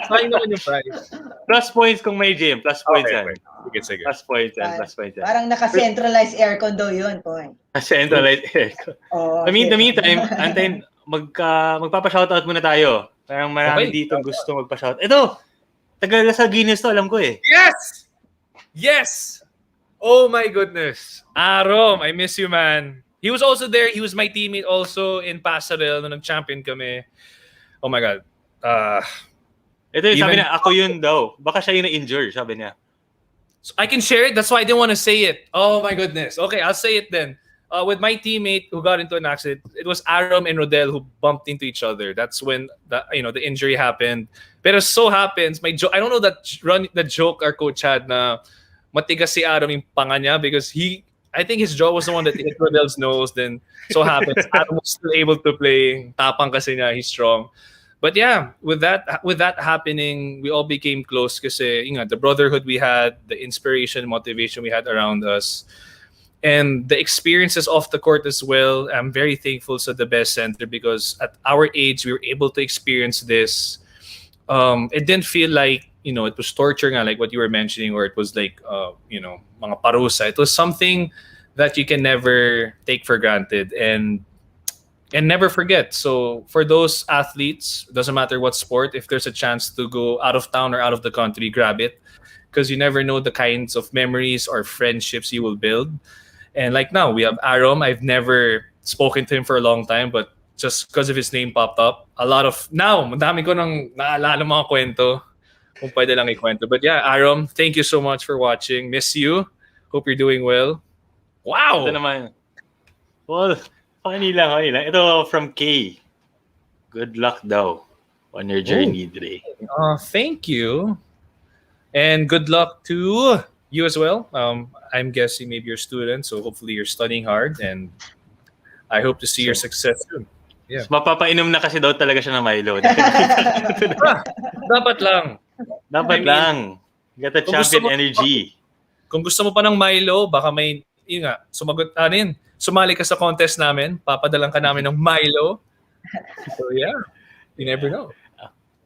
Sayang naman yung prize. Plus points kung may gym. Plus points yan. Sige. Plus points yan. Parang naka-centralized aircon daw yun, Poy. Centralized aircon. The meantime, antayin, magpapa-shoutout muna tayo. Parang marami dito gusto magpa-shout. Ito! Tagal sa Guinness to, alam ko eh. Yes! Oh my goodness. Arom, I miss you, man. He was also there. He was my teammate also in Pasarel nung nag-champion kami. Oh my God. Ito yung sabi niya, ako yun daw. Baka siya yung na-injure, sabi niya. So I can share it. That's why I didn't want to say it. Oh my goodness. Okay, I'll say it then. With my teammate who got into an accident, it was Arom and Rodel who bumped into each other. That's when the injury happened. Pero so happens, I don't know the joke our coach had na matigas si Arom yung panga niya because I think his jaw was the one that hit Rodel's nose. Then so happens Arom was still able to play. Tapang kasi niya, he's strong. But yeah, with that happening, we all became close kasi the brotherhood we had, the inspiration, motivation we had around us, and the experiences off the court as well. I'm very thankful to the Best Center because at our age, we were able to experience this. It didn't feel like, it was torture nga, like what you were mentioning, or it was like, mga parusa. It was something that you can never take for granted and never forget. So for those athletes, doesn't matter what sport, if there's a chance to go out of town or out of the country, grab it, because you never know the kinds of memories or friendships you will build. And like now, we have Arom. I've never spoken to him for a long time, but just because of his name popped up, madami ko nang naalala mga kwento, kung pwede lang ikwento. But yeah, Arom, thank you so much for watching. Miss you. Hope you're doing well. Wow! Ito naman. Well, funny lang. Ito from Kay. Good luck daw on your journey today. Thank you. And good luck to you as well. I'm guessing maybe you're a student, so hopefully you're studying hard, and I hope to see your success soon. Yeah. Mapapainom na kasi daw talaga siya ng Milo. Dapat lang. Get the champion energy. Kung gusto mo pa ng Milo, baka may, sumali ka sa contest namin, papadalang ka namin ng Milo. So yeah, you never know.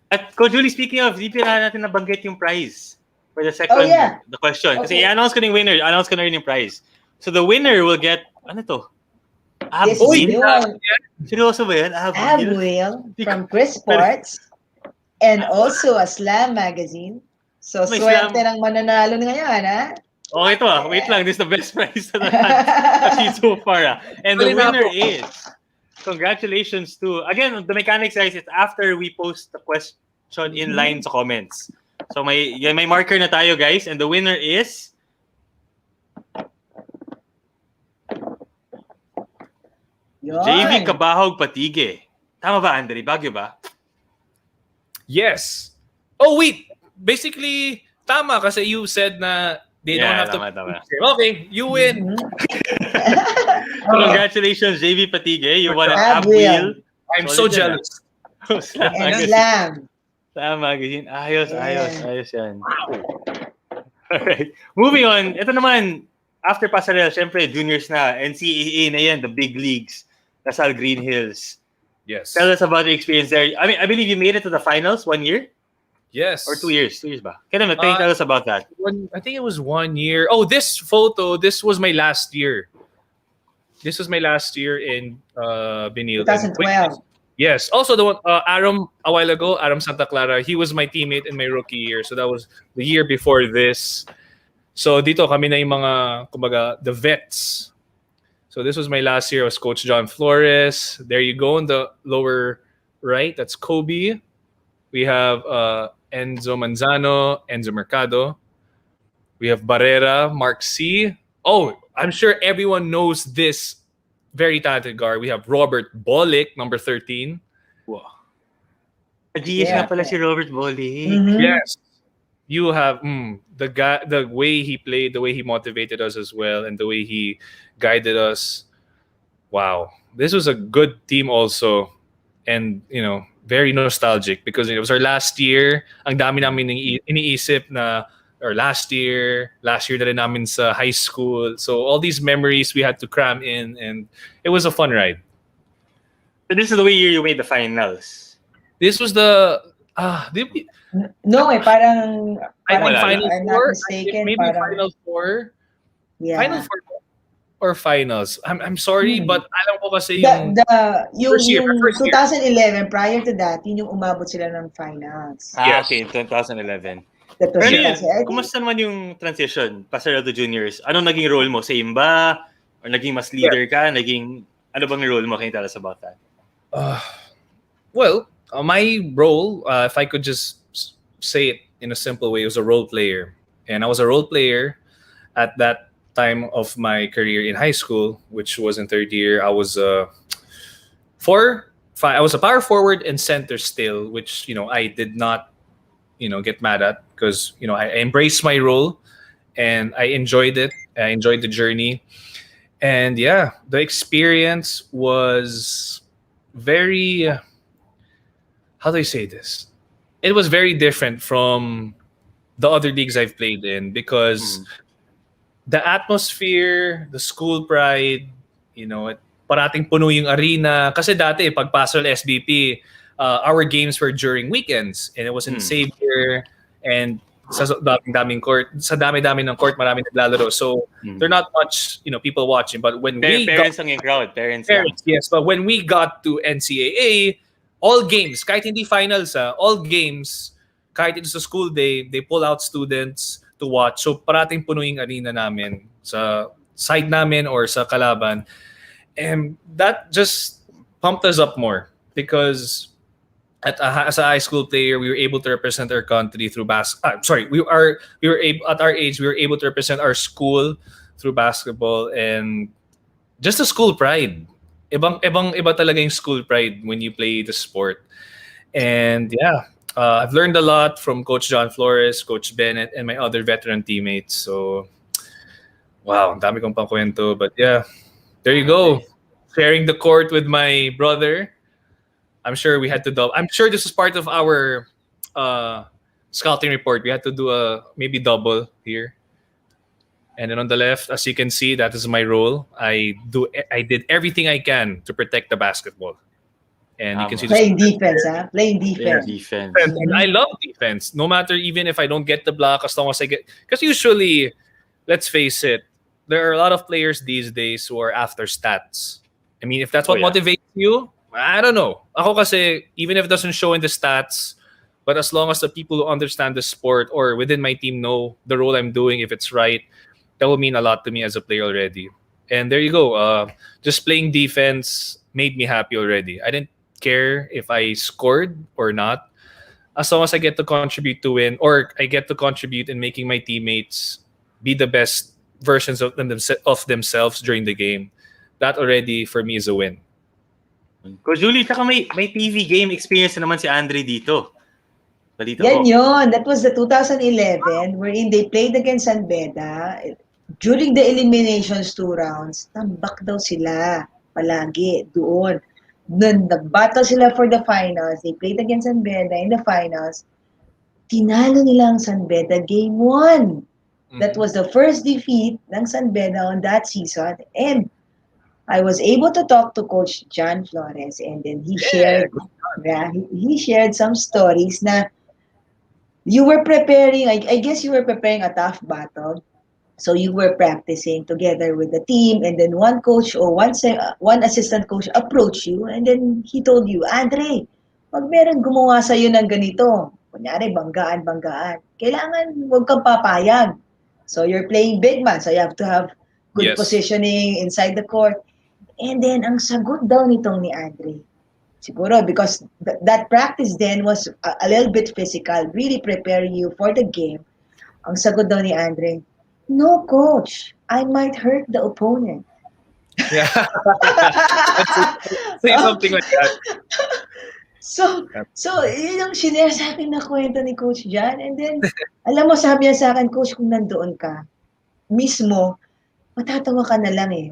At Coach Julie, speaking of, di pa natin nabanggit yung prize for the second the question. Kasi i-announce ko na yung winner, i-announce ko na rin yung prize. So the winner will get, ano to? Abwheel. Seryoso ba yan? Abwheel from Chris Sports and also a Slam magazine. So swerte ng mananalo ngayon, ha? Okay to wait lang, this is the best prize that I've seen so far. And the winner is, congratulations to, again, the mechanics guys, it's after we post the question in line sa comments. So may marker na tayo guys, and the winner is JV Kabahog Patige. Tama ba, Andre? Baguio ba? Yes. Oh wait, basically tama kasi you said na they don't have tama. Okay, you win. Congratulations, JV Patige. You won an Abwheel. I'm so jealous. Slam Magazine. Slam Magazine. Ayos yan. Alright. Moving on. Ito naman, after Pasarel, syempre, juniors na. NCAA na yan, the big leagues. Lasal Green Hills. Yes. Tell us about the experience there. I mean, I believe you made it to the finals 1 year? Yes. Or 2 years? 2 years ba? Tell us about that. I think it was 1 year. Oh, this photo, this was my last year. This was my last year in Benil. 2012. Yes. Also, the one, Aram, a while ago, Aram Santa Clara, he was my teammate in my rookie year. So that was the year before this. So dito kami na yung mga, kumbaga, the vets. So this was my last year. It was Coach John Flores. There you go in the lower right. That's Kobe. We have Enzo Manzano, Enzo Mercado. We have Barrera, Mark C. Oh, I'm sure everyone knows this very talented guard. We have Robert Bolick, number 13. Wow. GS nga pala si Robert Bolick. Yes. You have the guy, the way he played, the way he motivated us as well, and the way he guided us. Wow, this was a good team also, and very nostalgic because it was our last year. Ang dami namin iniisip na, or last year na rin namin sa high school. So all these memories we had to cram in, and it was a fun ride. So this is the year you made the finals. This was the parang Final I'm Four. not mistaken, Maybe parang, Final Four. yeah. Final Four or finals. I'm sorry, but alam ko kasi yung first year, yung first year. 2011, prior to that, yun yung umabot sila ng finals. Yes. Okay, 2011. That was Pero it. yun, kumusta naman yung transition, Passerelle to juniors? Anong naging role mo? Same ba? Or naging mas leader ka? Ano bang role mo? Can you tell us about that? Well, my role, if I could just say it in a simple way, was a role player. And I was a role player at that time of my career in high school, which was in third year. I was I was a power forward and center still, which I did not get mad at because I embraced my role and I enjoyed it. I enjoyed the journey, and yeah, the experience was very. How do I say this? It was very different from the other leagues I've played in because the atmosphere, the school pride, parating puno yung arena. Kasi dati, pag Pastoral SBP, our games were during weekends and it was in Xavier and sa dami-daming court, sa dami-dami ng court, maraming naglalaro. So, there are not much, people watching. But when parents ang yung crowd, parents, yes. But when we got to NCAA, all games, kahit hindi finals, all games, kahit it's a school day, they pull out students to watch. So parating puno yung arena namin sa side namin or sa kalaban. And that just pumped us up more because as a high school player, we were able to represent our country through we were able at our age, we were able to represent our school through basketball and just the school pride. Iba talaga yung school pride when you play the sport. And yeah, I've learned a lot from Coach John Flores, Coach Bennett, and my other veteran teammates. So, wow, ang dami kong pangkwento. But yeah, there you go. Sharing the court with my brother. I'm sure we had to double. I'm sure this is part of our scouting report. We had to do a maybe double here. And then on the left, as you can see, that is my role. I did everything I can to protect the basketball. And you can see playing defense, Playing defense. And I love defense. No matter even if I don't get the block, as long as I get, because usually, let's face it, there are a lot of players these days who are after stats. I mean, if that's what motivates you, I don't know. Ako kasi, even if it doesn't show in the stats, but as long as the people who understand the sport or within my team know the role I'm doing, if it's right, that will mean a lot to me as a player already. And there you go. Just playing defense made me happy already. I didn't care if I scored or not. As long as I get to contribute to win, or I get to contribute in making my teammates be the best versions of themselves during the game, that already for me is a win. Coach Julie, tsaka may TV game experience na naman si Andre dito. Balita Yan ko. yun. That was the 2011 wherein they played against San Beda. During the eliminations 2 rounds, tambak daw sila palagi doon. Then nag-battle sila for the finals. They played against San Beda in the finals. Tinalo nila ang San Beda game 1. That was the first defeat ng San Beda on that season. And I was able to talk to Coach John Flores, and then he shared some stories na you were preparing, I guess you were preparing a tough battle. So you were practicing together with the team, and then one coach or one assistant coach approached you, and then he told you, Andre, pag meron gumawa sa'yo ng ganito, kunyari, banggaan, kailangan huwag kang papayag. So you're playing big man, so you have to have good positioning inside the court. And then, ang sagot daw nitong ni Andre, siguro because that practice then was a little bit physical, really preparing you for the game. Ang sagot daw ni Andre, no, coach, I might hurt the opponent. Yeah. Say something like that. So, yun yung shinare sa akin na kwento ni Coach John. And then, alam mo, sabi niya sa akin, Coach, kung nandoon ka, mismo, matatawa ka na lang eh.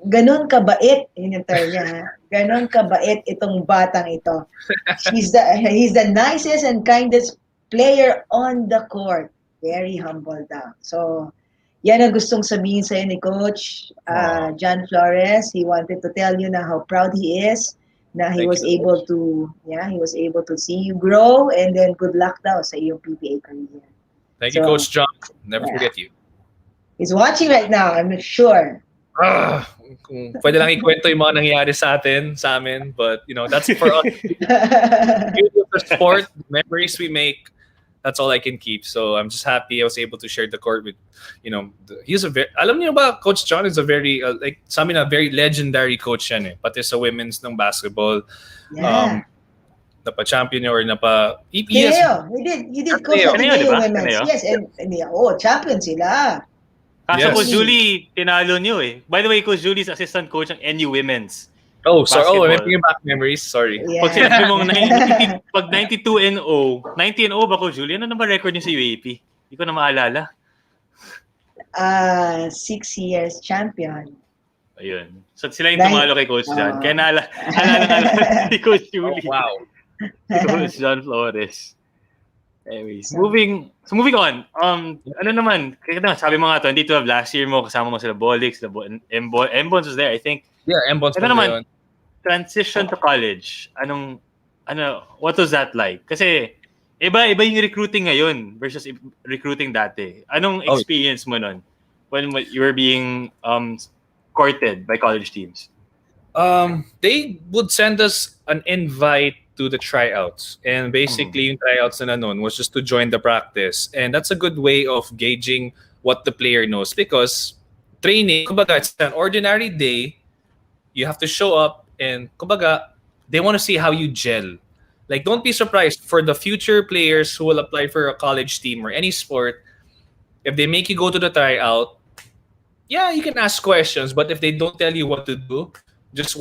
Ganon kabait, yun yung term niya ha. Ganon kabait itong batang ito. He's the nicest and kindest player on the court. Very humble daw. So, yan ang gustong sabihin sa'yo ni Coach John Flores. He wanted to tell you na how proud he is, na he was able to see you grow, and then good luck daw sa iyong PBA career. Thank you, Coach John. Never forget you. He's watching right now, I'm sure. Kung pwede lang ikwento yung mga nangyayari sa amin, but that's for us. The sport, the memories we make, that's all I can keep. So I'm just happy I was able to share the court with, he's a very, alam niyo ba, Coach John is a very, like, sa amin, a very legendary coach yan eh. Pati sa women's ng basketball. Yeah. Napa-champion or napa... He did coach at Teneo women's. Yes, and champion sila. Kaso Coach Julie, tinalo niyo eh. By the way, Coach Julie is assistant coach ng NU Women's. Oh, sorry. Oh, I'm bringing back memories. Sorry. Yeah. Pag sinabi mong pag 92-0, 90-0 ba, Coach Julie? Ano ba record niyo sa UAP? Hindi ko na maalala. 6 years champion. Ayun. So sila yung tumalo kay Coach John. Kaya naalala si Coach Julie. Oh, wow. Si Coach John Flores. Anyways, moving on. Ano naman, sabi mo nga 2012 last year mo, kasama mo sila Bolix, Embons was there, I think. Yeah, Embons was naman, transition to college. What was that like? Kasi iba yung recruiting ngayon versus recruiting dati. Anong experience mo nun when you were being courted by college teams? They would send us an invite to the tryouts, and basically yung tryouts na nun was just to join the practice, and that's a good way of gauging what the player knows, because training, kumbaga, it's an ordinary day. You have to show up, and kumbaga, they want to see how you gel. Like, don't be surprised for the future players who will apply for a college team or any sport. If they make you go to the tryout, yeah, you can ask questions, but if they don't tell you what to do, just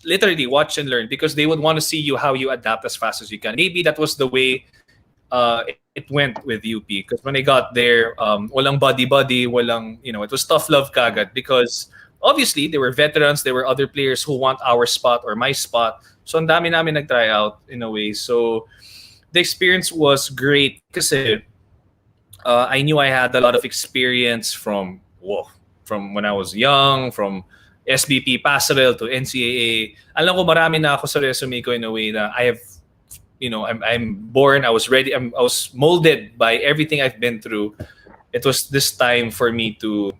literally watch and learn, because they would want to see how you adapt as fast as you can. Maybe that was the way it went with UP, because when I got there, walang buddy, walang, it was tough love kagad, because obviously there were veterans, there were other players who want our spot or my spot. So ang dami namin nag-try out in a way. So the experience was great kasi I knew I had a lot of experience from when I was young, from SBP, Pastoral to NCAA. Alam ko marami na ako sa resume ko in a way na I have, I'm born, I was ready, I was molded by everything I've been through. It was this time for me to,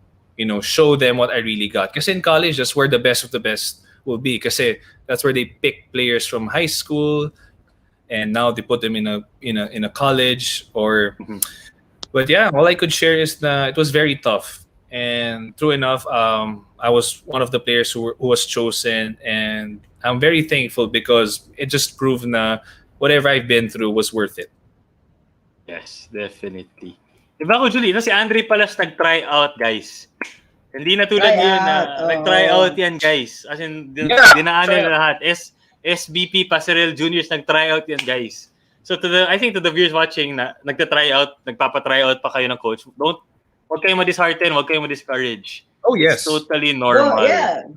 show them what I really got. Kasi in college, that's where the best of the best will be. Kasi that's where they pick players from high school, and now they put them in a college or. But yeah, all I could share is that it was very tough. And true enough, I was one of the players who was chosen, and I'm very thankful because it just proved na whatever I've been through was worth it. Yes, definitely. Diba ko, Julie, si Andre Palas nag-try out, guys. Hindi na tulad yun na nag-try out yan, guys. As in, dinaanan na lahat. SBP, Passerel Juniors, nag-try out yan, guys. So I think to the viewers watching na nagta-try out, nagpapa-try out pa kayo ng coach, huwag kayong ma-dishearten, huwag kayong ma-discourage. Oh, yes. It's totally normal.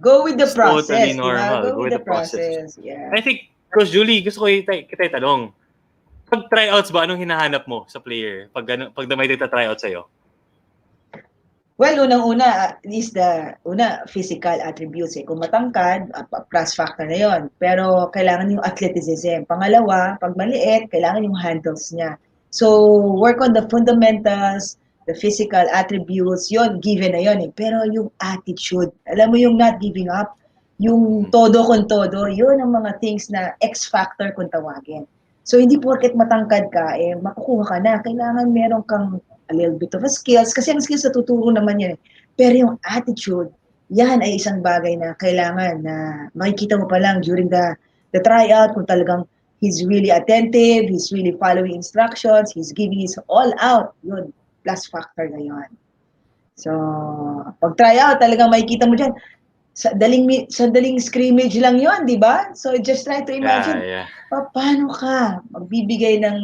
Go with the process. Totally normal. Go with the process. Yeah. I think, Coach Julie, gusto ko kita itanong. Pag tryouts ba, anong hinahanap mo sa player? Pag may nagta-tryout sa'yo? Well, unang-una is physical attributes. Kung matangkad, plus factor na yon. Pero kailangan yung athleticism. Pangalawa, pag maliit, kailangan yung handles niya. So, work on the fundamentals, the physical attributes, yon given na yon eh. Pero yung attitude, alam mo yung not giving up, yung todo con todo, yun ang mga things na X factor kung tawagin. So, hindi porket matangkad ka, makukuha ka na. Kailangan meron kang a little bit of a skills, kasi ang skills natuturo naman yan. Pero yung attitude, yan ay isang bagay na kailangan na makikita mo pa lang during the tryout kung talagang he's really attentive, he's really following instructions, he's giving his all out. Yun, plus factor na yun. So, pag tryout, talagang makikita mo dyan, Sa daling scrimmage lang yon, di ba? So just try to imagine, Yeah. paano ka magbibigay ng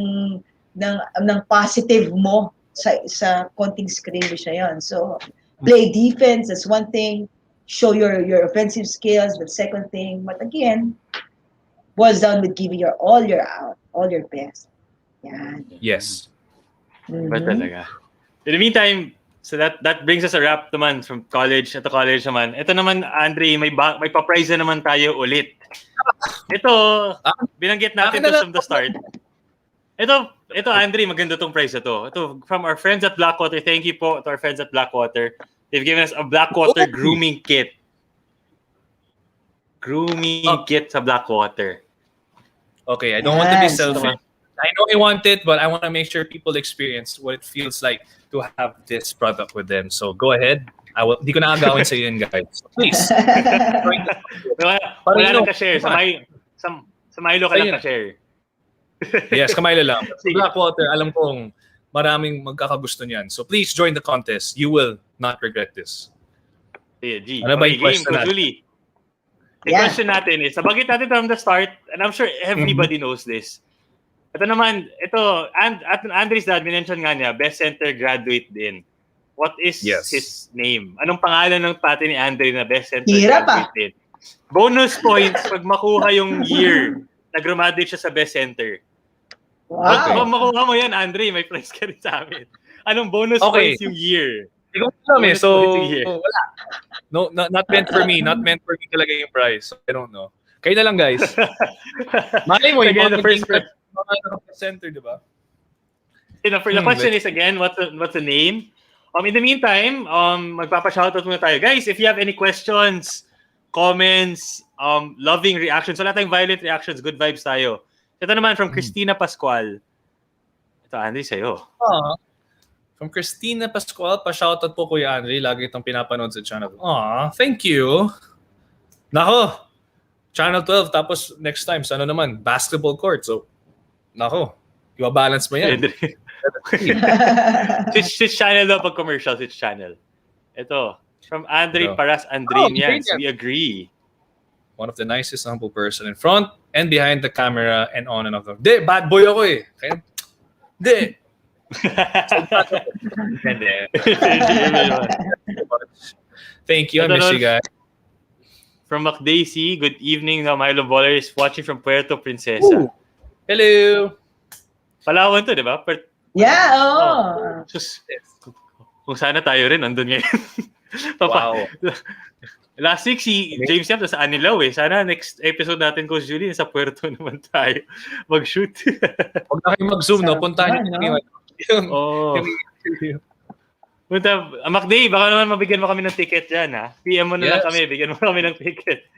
positive mo sa konting scrimmage na yon. So play defense, that's one thing. Show your offensive skills, the second thing. But again, boils down with giving all your best. Yan. Yes. Ba talaga? In the meantime, so that brings us a wrap naman from college. Ito college naman. Ito naman, Andre, may pa-prize na naman tayo ulit. Ito, binanggit natin to from the start. Ito Andre, maganda tong prize na to. Ito, from our friends at Blackwater. Thank you po to our friends at Blackwater. They've given us a Blackwater grooming kit. Kit sa Blackwater. Okay, I don't want to be selfish. I know I want it, but I want to make sure people experience what it feels like to have this product with them. So go ahead. Di ko na agawin sa yun, guys. Please. Wala nang ka-share. Sa Milo ka lang ka-share. Yes, Kamilo lang. Sa Blackwater, alam kong maraming magkakagusto niyan. So please join the contest. You will not regret this. Yeah, G. Ano ba yung question natin? Julie? The question natin is, nabagit natin from the start, and I'm sure everybody knows this. Ito naman, Andre's dad, minention nga niya, best center graduate din. What is his name? Anong pangalan ng pati ni Andre na best center graduate din? Bonus points pag makuha yung year na graduate siya sa best center. Wow! Pag makuha mo yan, Andre, may prize ka rin sa amin. Anong bonus points yung year? Hindi ko alam eh. So, wala. No, not meant for me. Not meant for me talaga yung prize. So, I don't know. Kayo na lang, guys. Malay mo, again, the first center, di ba? The question is again, what's the name? In the meantime, magpapa-shoutout muna tayo. Guys, if you have any questions, comments, loving reactions, wala tayong violent reactions, good vibes tayo. Ito naman from Christina Pascual. Ito, Andy, sa'yo. From Christina Pascual, pa-shoutout po Kuya Andre. Lagi itong pinapanood sa channel. Thank you. Nako, Channel 12, tapos next time, sa ano naman, basketball court. So, nako, iba-balance mo yan. Switch channel daw pag commercial, switch channel. Ito, from Andre Paras Andrinians, we agree. One of the nicest, humble person in front and behind the camera and on and off. Di, bad boy ako eh. Kaya, di. Thank you, I miss you guys. From MacDaisy, good evening, Milo Ballers watching from Puerto Princesa. Ooh. Hello. Palawan to, di ba? Kung sana tayo rin, andun ngayon. Wow. Last week, si James Yap sa Anilaw eh. Sana next episode natin, Coach Julie, sa Puerto naman tayo mag-shoot. Huwag na kayo mag-zoom, no? Puntahan nyo. MacDay, baka naman mabigyan mo kami ng ticket dyan, ha? PM mo na lang kami, bigyan mo kami ng ticket.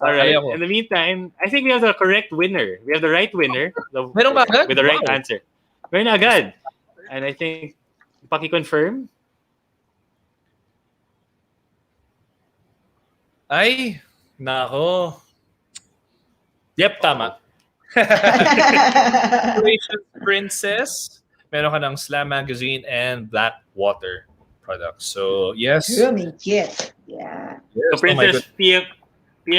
Alright. In the meantime, I think we have the correct winner. We have the right winner. Meron ba agad? With the right answer. Meron agad. And I think, paki-confirm? Ay, nako. Yep, tama. Princess. Meron ka ng Slam Magazine and Blackwater products. So, yes. Grooming kit. Yeah. So, Princess, PM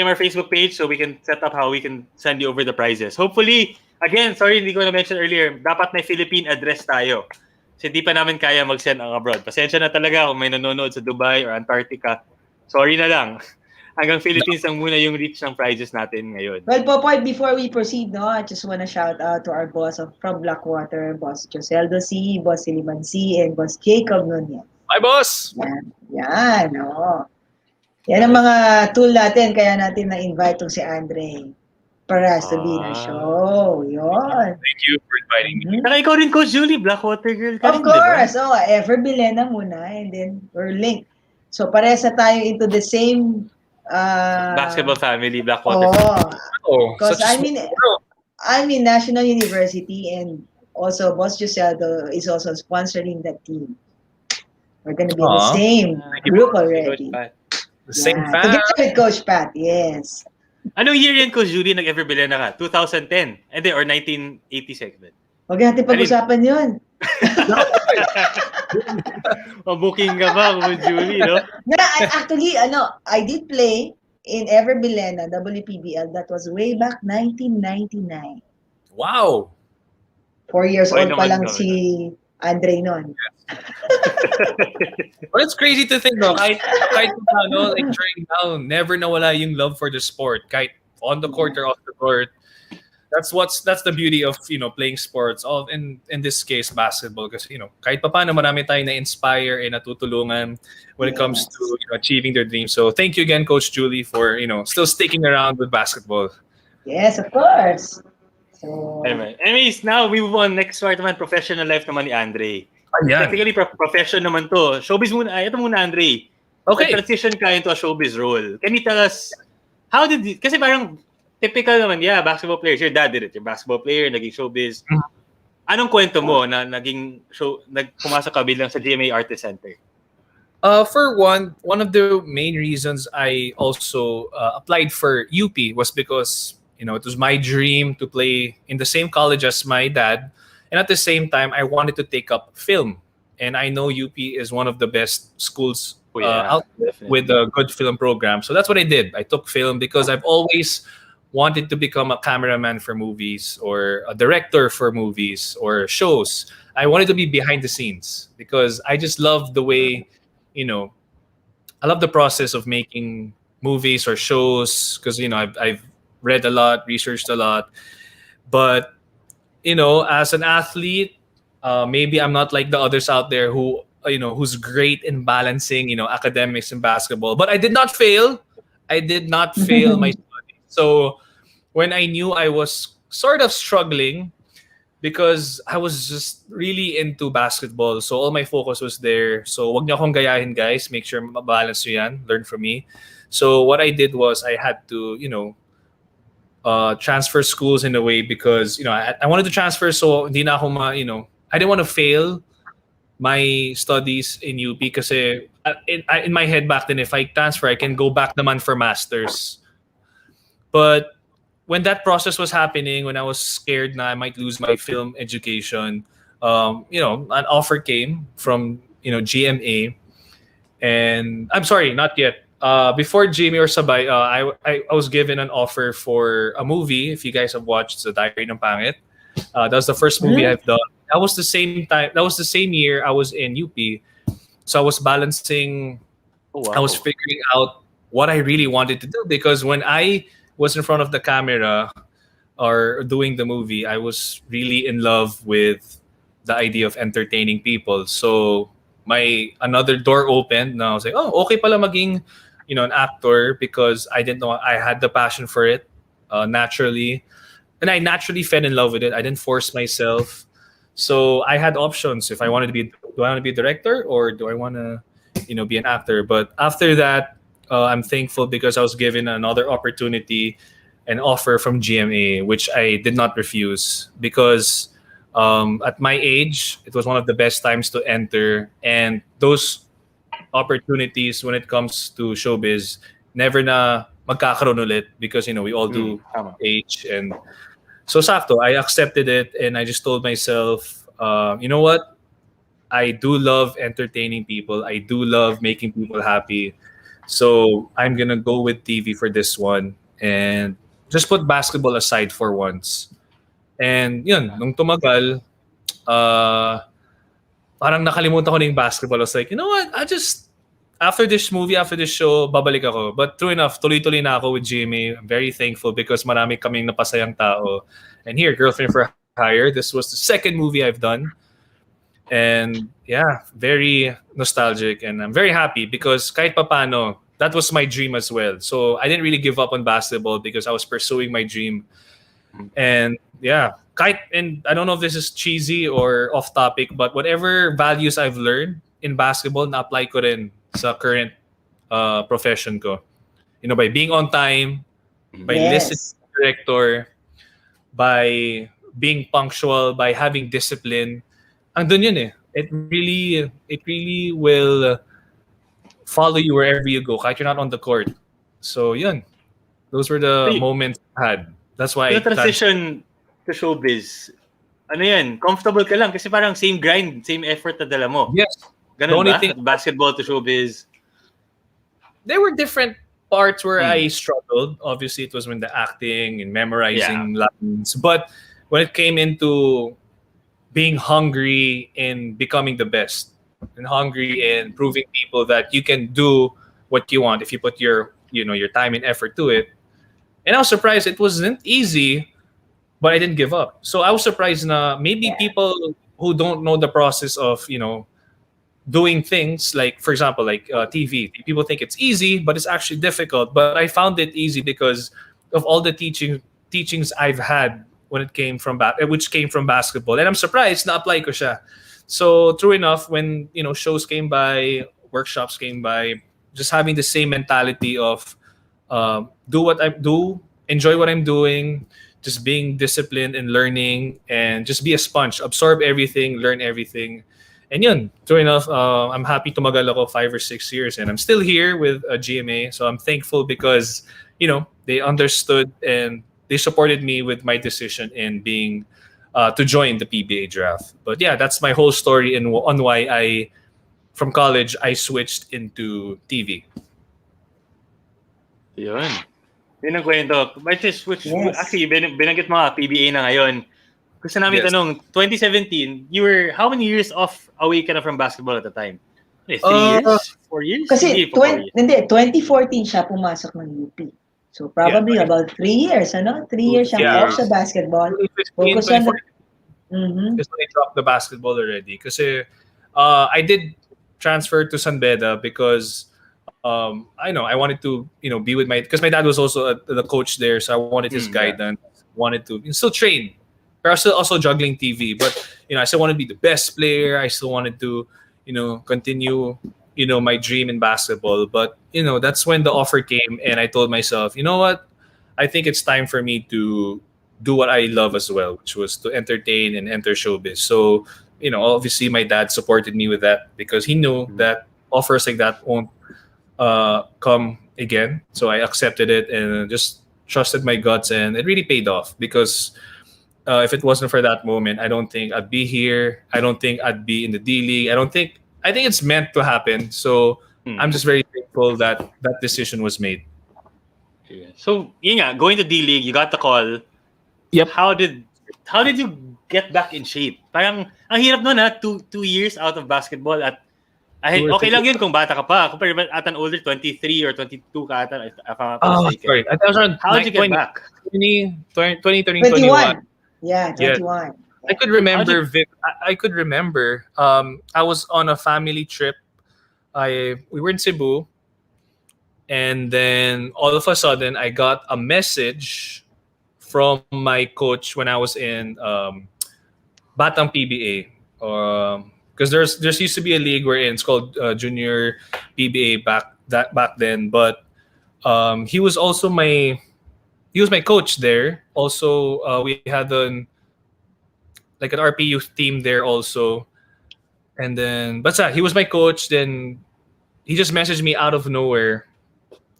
our Facebook page so we can set up how we can send you over the prizes. Hopefully, again, sorry, hindi ko na-mention earlier, dapat may Philippine address tayo. Kasi di pa namin kaya mag-send ang abroad. Pasensya na talaga kung may nanonood sa Dubai or Antarctica. Sorry na lang. Hanggang Philippines lang muna yung reach ng prizes natin ngayon. Well, Popoy, before we proceed, I just want to shout out to our boss from Blackwater, Boss Joseldo C, Boss Siliman C, and Boss Jacob Nunez. Hi, boss! Yan, Yan ang mga tool natin, kaya natin na-invite si Andre para to be in our show. Yun. Thank you for inviting me. Saka ikaw rin, Coach Julie, Blackwater girl ka rin, diba? Of course. Ever Bilena muna, and then we're linked. So, paresa tayo into the same basketball family, Blackwater. Because I'm in National University, and also Boss Joseldo is also sponsoring that team. We're gonna be in the same group already. The same fan. Together with Coach Pat, yes. Anong year yan, Coach Julie, nag-Ever Bilena ka? 2010? Or 1986? Huwag natin pag-usapan yun. Booking ka ba with Julie, no? Actually, I did play in Ever Bilena, WPBL. That was way back 1999. Wow! 4 years Why old pa naman lang no? si Andre nun. Well, it's crazy to think, no? Kahit paano, like during now, never nawala yung love for the sport. Kahit on the court or off the court. That's the beauty of playing sports. All in this case basketball, kasi kahit papaano marami tayong na-inspire and natutulungan when it comes to achieving their dreams. So thank you again, Coach Julie, for still sticking around with basketball. Yes, of course. So, Anyway, anyways, now we move on. Next part naman, professional life naman ni Andre. Ayan. Technically, profession naman to. Showbiz muna. Ito muna, Andre. Okay. Transition ka into a showbiz role. Can you tell us, how did you, kasi parang typical naman, yeah, basketball players. Your dad did it. You're a basketball player, naging showbiz. Anong kwento mo na pumasok ka bilang sa GMA Artist Center? For one of the main reasons I also applied for UP was because it was my dream to play in the same college as my dad, and at the same time I wanted to take up film, and I know UP is one of the best schools out there with a good film program. So that's what I did. I took film because I've always wanted to become a cameraman for movies or a director for movies or shows. I wanted to be behind the scenes because I just love the way, I love the process of making movies or shows because, I've read a lot, researched a lot. But, as an athlete, maybe I'm not like the others out there who, who's great in balancing, academics and basketball. But I did not fail. I did not fail my studies. So when I knew I was sort of struggling because I was just really into basketball. So all my focus was there. So wag niyo akong gayahin, guys. Make sure mabalance niyo yan. Learn from me. So what I did was I had to, transfer schools in a way because, I wanted to transfer so hindi na ako I didn't want to fail my studies in UP kasi in my head back then, if I transfer, I can go back naman for masters. But when that process was happening, when I was scared na I might lose my film education, an offer came from, GMA. And I'm sorry, not yet. Before GMA or Sabay, I was given an offer for a movie. If you guys have watched The Diary ng Pangit, that was the first movie I've done. That was the same year I was in UP. So I was balancing, I was figuring out what I really wanted to do because when I was in front of the camera or doing the movie, I was really in love with the idea of entertaining people. So another door opened. Now I was like, oh, okay pala maging, an actor because I didn't know I had the passion for it naturally. And I naturally fell in love with it. I didn't force myself. So I had options if I wanted to be, do I want to be a director or do I want to, be an actor? But after that, I'm thankful because I was given another opportunity, an offer from GMA, which I did not refuse because at my age, it was one of the best times to enter. And those opportunities when it comes to showbiz, never na magkakaroon ulit because, we all do age. And so sakto, I accepted it and I just told myself, you know what? I do love entertaining people. I do love making people happy. So I'm gonna go with TV for this one and just put basketball aside for once. And yun, nung tumagal, parang nakalimutan ko na yung basketball. I was like, you know what? After this movie, after this show, babalik ako. But true enough, tuloy-tuloy na ako with Jimmy. I'm very thankful because marami kaming napasayang tao. And here, Girlfriend for Hire, this was the second movie I've done. And yeah, very nostalgic. And I'm very happy because kahit papano, that was my dream as well. So I didn't really give up on basketball because I was pursuing my dream. And yeah, and I don't know if this is cheesy or off topic, but whatever values I've learned in basketball, na-apply ko rin sa current profession ko. By being on time, by listening to the director, by being punctual, by having discipline. Andun yun eh. It really will follow you wherever you go, kahit you're not on the court. So yun. Those were the moments I had. That's why the transition to showbiz, ano yan, comfortable ka lang kasi parang same grind, same effort na dala mo. Yes. The Ganun only ba? thing, Basketball to showbiz. there were different parts where Hmm. I struggled. Obviously, it was when the acting and memorizing lines. But when it came into being hungry and becoming the best, and hungry and proving people that you can do what you want if you put your your time and effort to it. And I was surprised it wasn't easy, but I didn't give up. So I was surprised na maybe people who don't know the process of doing things like, for example, like TV. People think it's easy, but it's actually difficult. But I found it easy because of all the teachings I've had when it came from which came from basketball, and I'm surprised na apply ko siya. So true enough, when shows came by, workshops came by, just having the same mentality of do what I do, enjoy what I'm doing, just being disciplined and learning, and just be a sponge, absorb everything, learn everything. And yun, true enough, I'm happy tumagal ako 5 or 6 years and I'm still here with GMA. So I'm thankful because, they understood and they supported me with my decision in being to join the PBA draft. But yeah, that's my whole story on why from college, I switched into TV. Yun. Yun ang kwento. Which Yes. actually, binanggit mo PBA na ngayon. Gusto namin Yes. tanong, 2017, you were how many years off away ka na from basketball at the time? 3 years? 4 years? Kasi Hindi, 2014 siya pumasok ng UP. So probably about 3 years, 3 years siyang Yeah. off sa basketball. 2015, Focus on the... 2014. Because when I dropped the basketball already. Kasi I did transfer to San Beda because I wanted to be with because my dad was also the coach there, so I wanted his guidance. Wanted to still train, but I was still also juggling TV. But I still wanted to be the best player. I still wanted to continue my dream in basketball. But that's when the offer came, and I told myself, you know what, I think it's time for me to do what I love as well, which was to entertain and enter showbiz. So obviously my dad supported me with that because he knew that offers like that won't come again. So I accepted it and just trusted my guts, and it really paid off because if it wasn't for that moment, I don't think I'd be here. I don't think I'd be in the D League. I think it's meant to happen. So I'm just very thankful that that decision was made. So, yun nga, going to D League, you got the call. Yep. How did you get back in shape? Parang ang hirap nun two years out of basketball at okay lang yun kung bata ka pa. Kung at an older 23 or 22 ka ata, if I'm not mistaken. Sorry. I was around How did you get back? 21. Yeah, 21. I could remember. I could remember. I was on a family trip. We were in Cebu, and then all of a sudden, I got a message from my coach when I was in Batang PBA. Because there's used to be a league we're in. It's called Junior PBA back then. But he was my coach there. Also, we had an RP youth team there also. And then, but he was my coach. Then he just messaged me out of nowhere,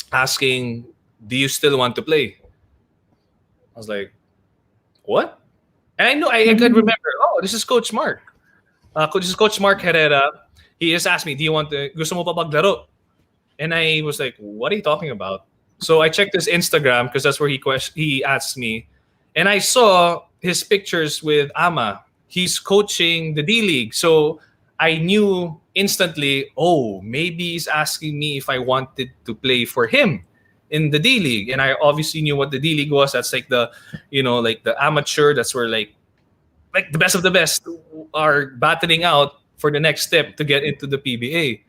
asking, "Do you still want to play?" I was like, "What?" And I know I could remember. Oh, this is Coach Mark. This is Coach Mark Herrera. He just asked me, "Do you want to gusto mo pa paglaro?" And I was like, "What are you talking about?" So I checked his Instagram because that's where he asked me, and I saw his pictures with Ama. He's coaching the D League, so I knew instantly. Oh, maybe he's asking me if I wanted to play for him in the D League, and I obviously knew what the D League was. That's like the amateur. That's where like the best of the best are battling out for the next step to get into the PBA.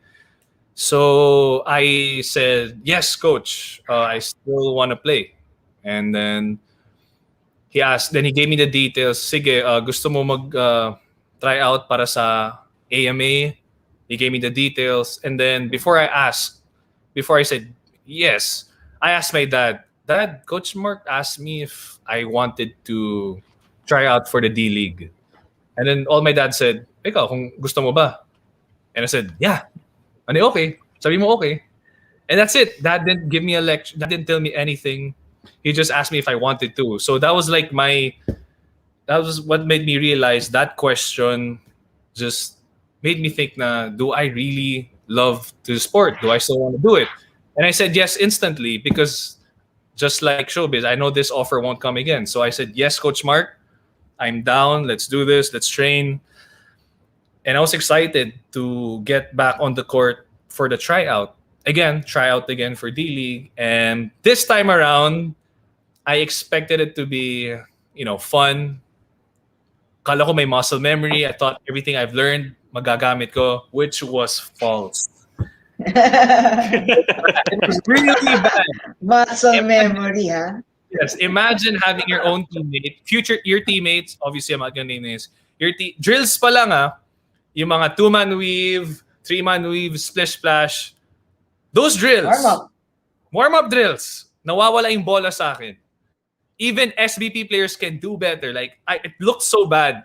So I said, "Yes, coach. I still want to play." And then he gave me the details. Sige, gusto mo try out para sa AMA? He gave me the details. And then before I said yes, I asked my dad, "Dad, Coach Mark asked me if I wanted to try out for the D League." And then all my dad said, "Ikaw, kung gusto mo ba?" And I said, "Yeah." And okay. Sabi mo okay. And that's it. Dad didn't give me a lecture. Dad didn't tell me anything. He just asked me if I wanted to. So that was like that was what made me realize that question just made me think na, do I really love the sport? Do I still want to do it? And I said yes instantly because just like showbiz, I know this offer won't come again. So I said, yes, Coach Mark, I'm down. Let's do this. Let's train. And I was excited to get back on the court for the tryout. Again, tryout again for D-League. And this time around, I expected it to be, fun. Kala ko may muscle memory. I thought everything I've learned, magagamit ko, which was false. It was really bad. Muscle memory, huh? Yes, imagine having your own teammate, your teammates, obviously I'm not gonna name names, drills pa lang yung mga 2-man weave, 3-man weave, splish splash, those drills, warm-up drills, nawawala yung bola sa akin. Even SBP players can do better. Like, it looked so bad.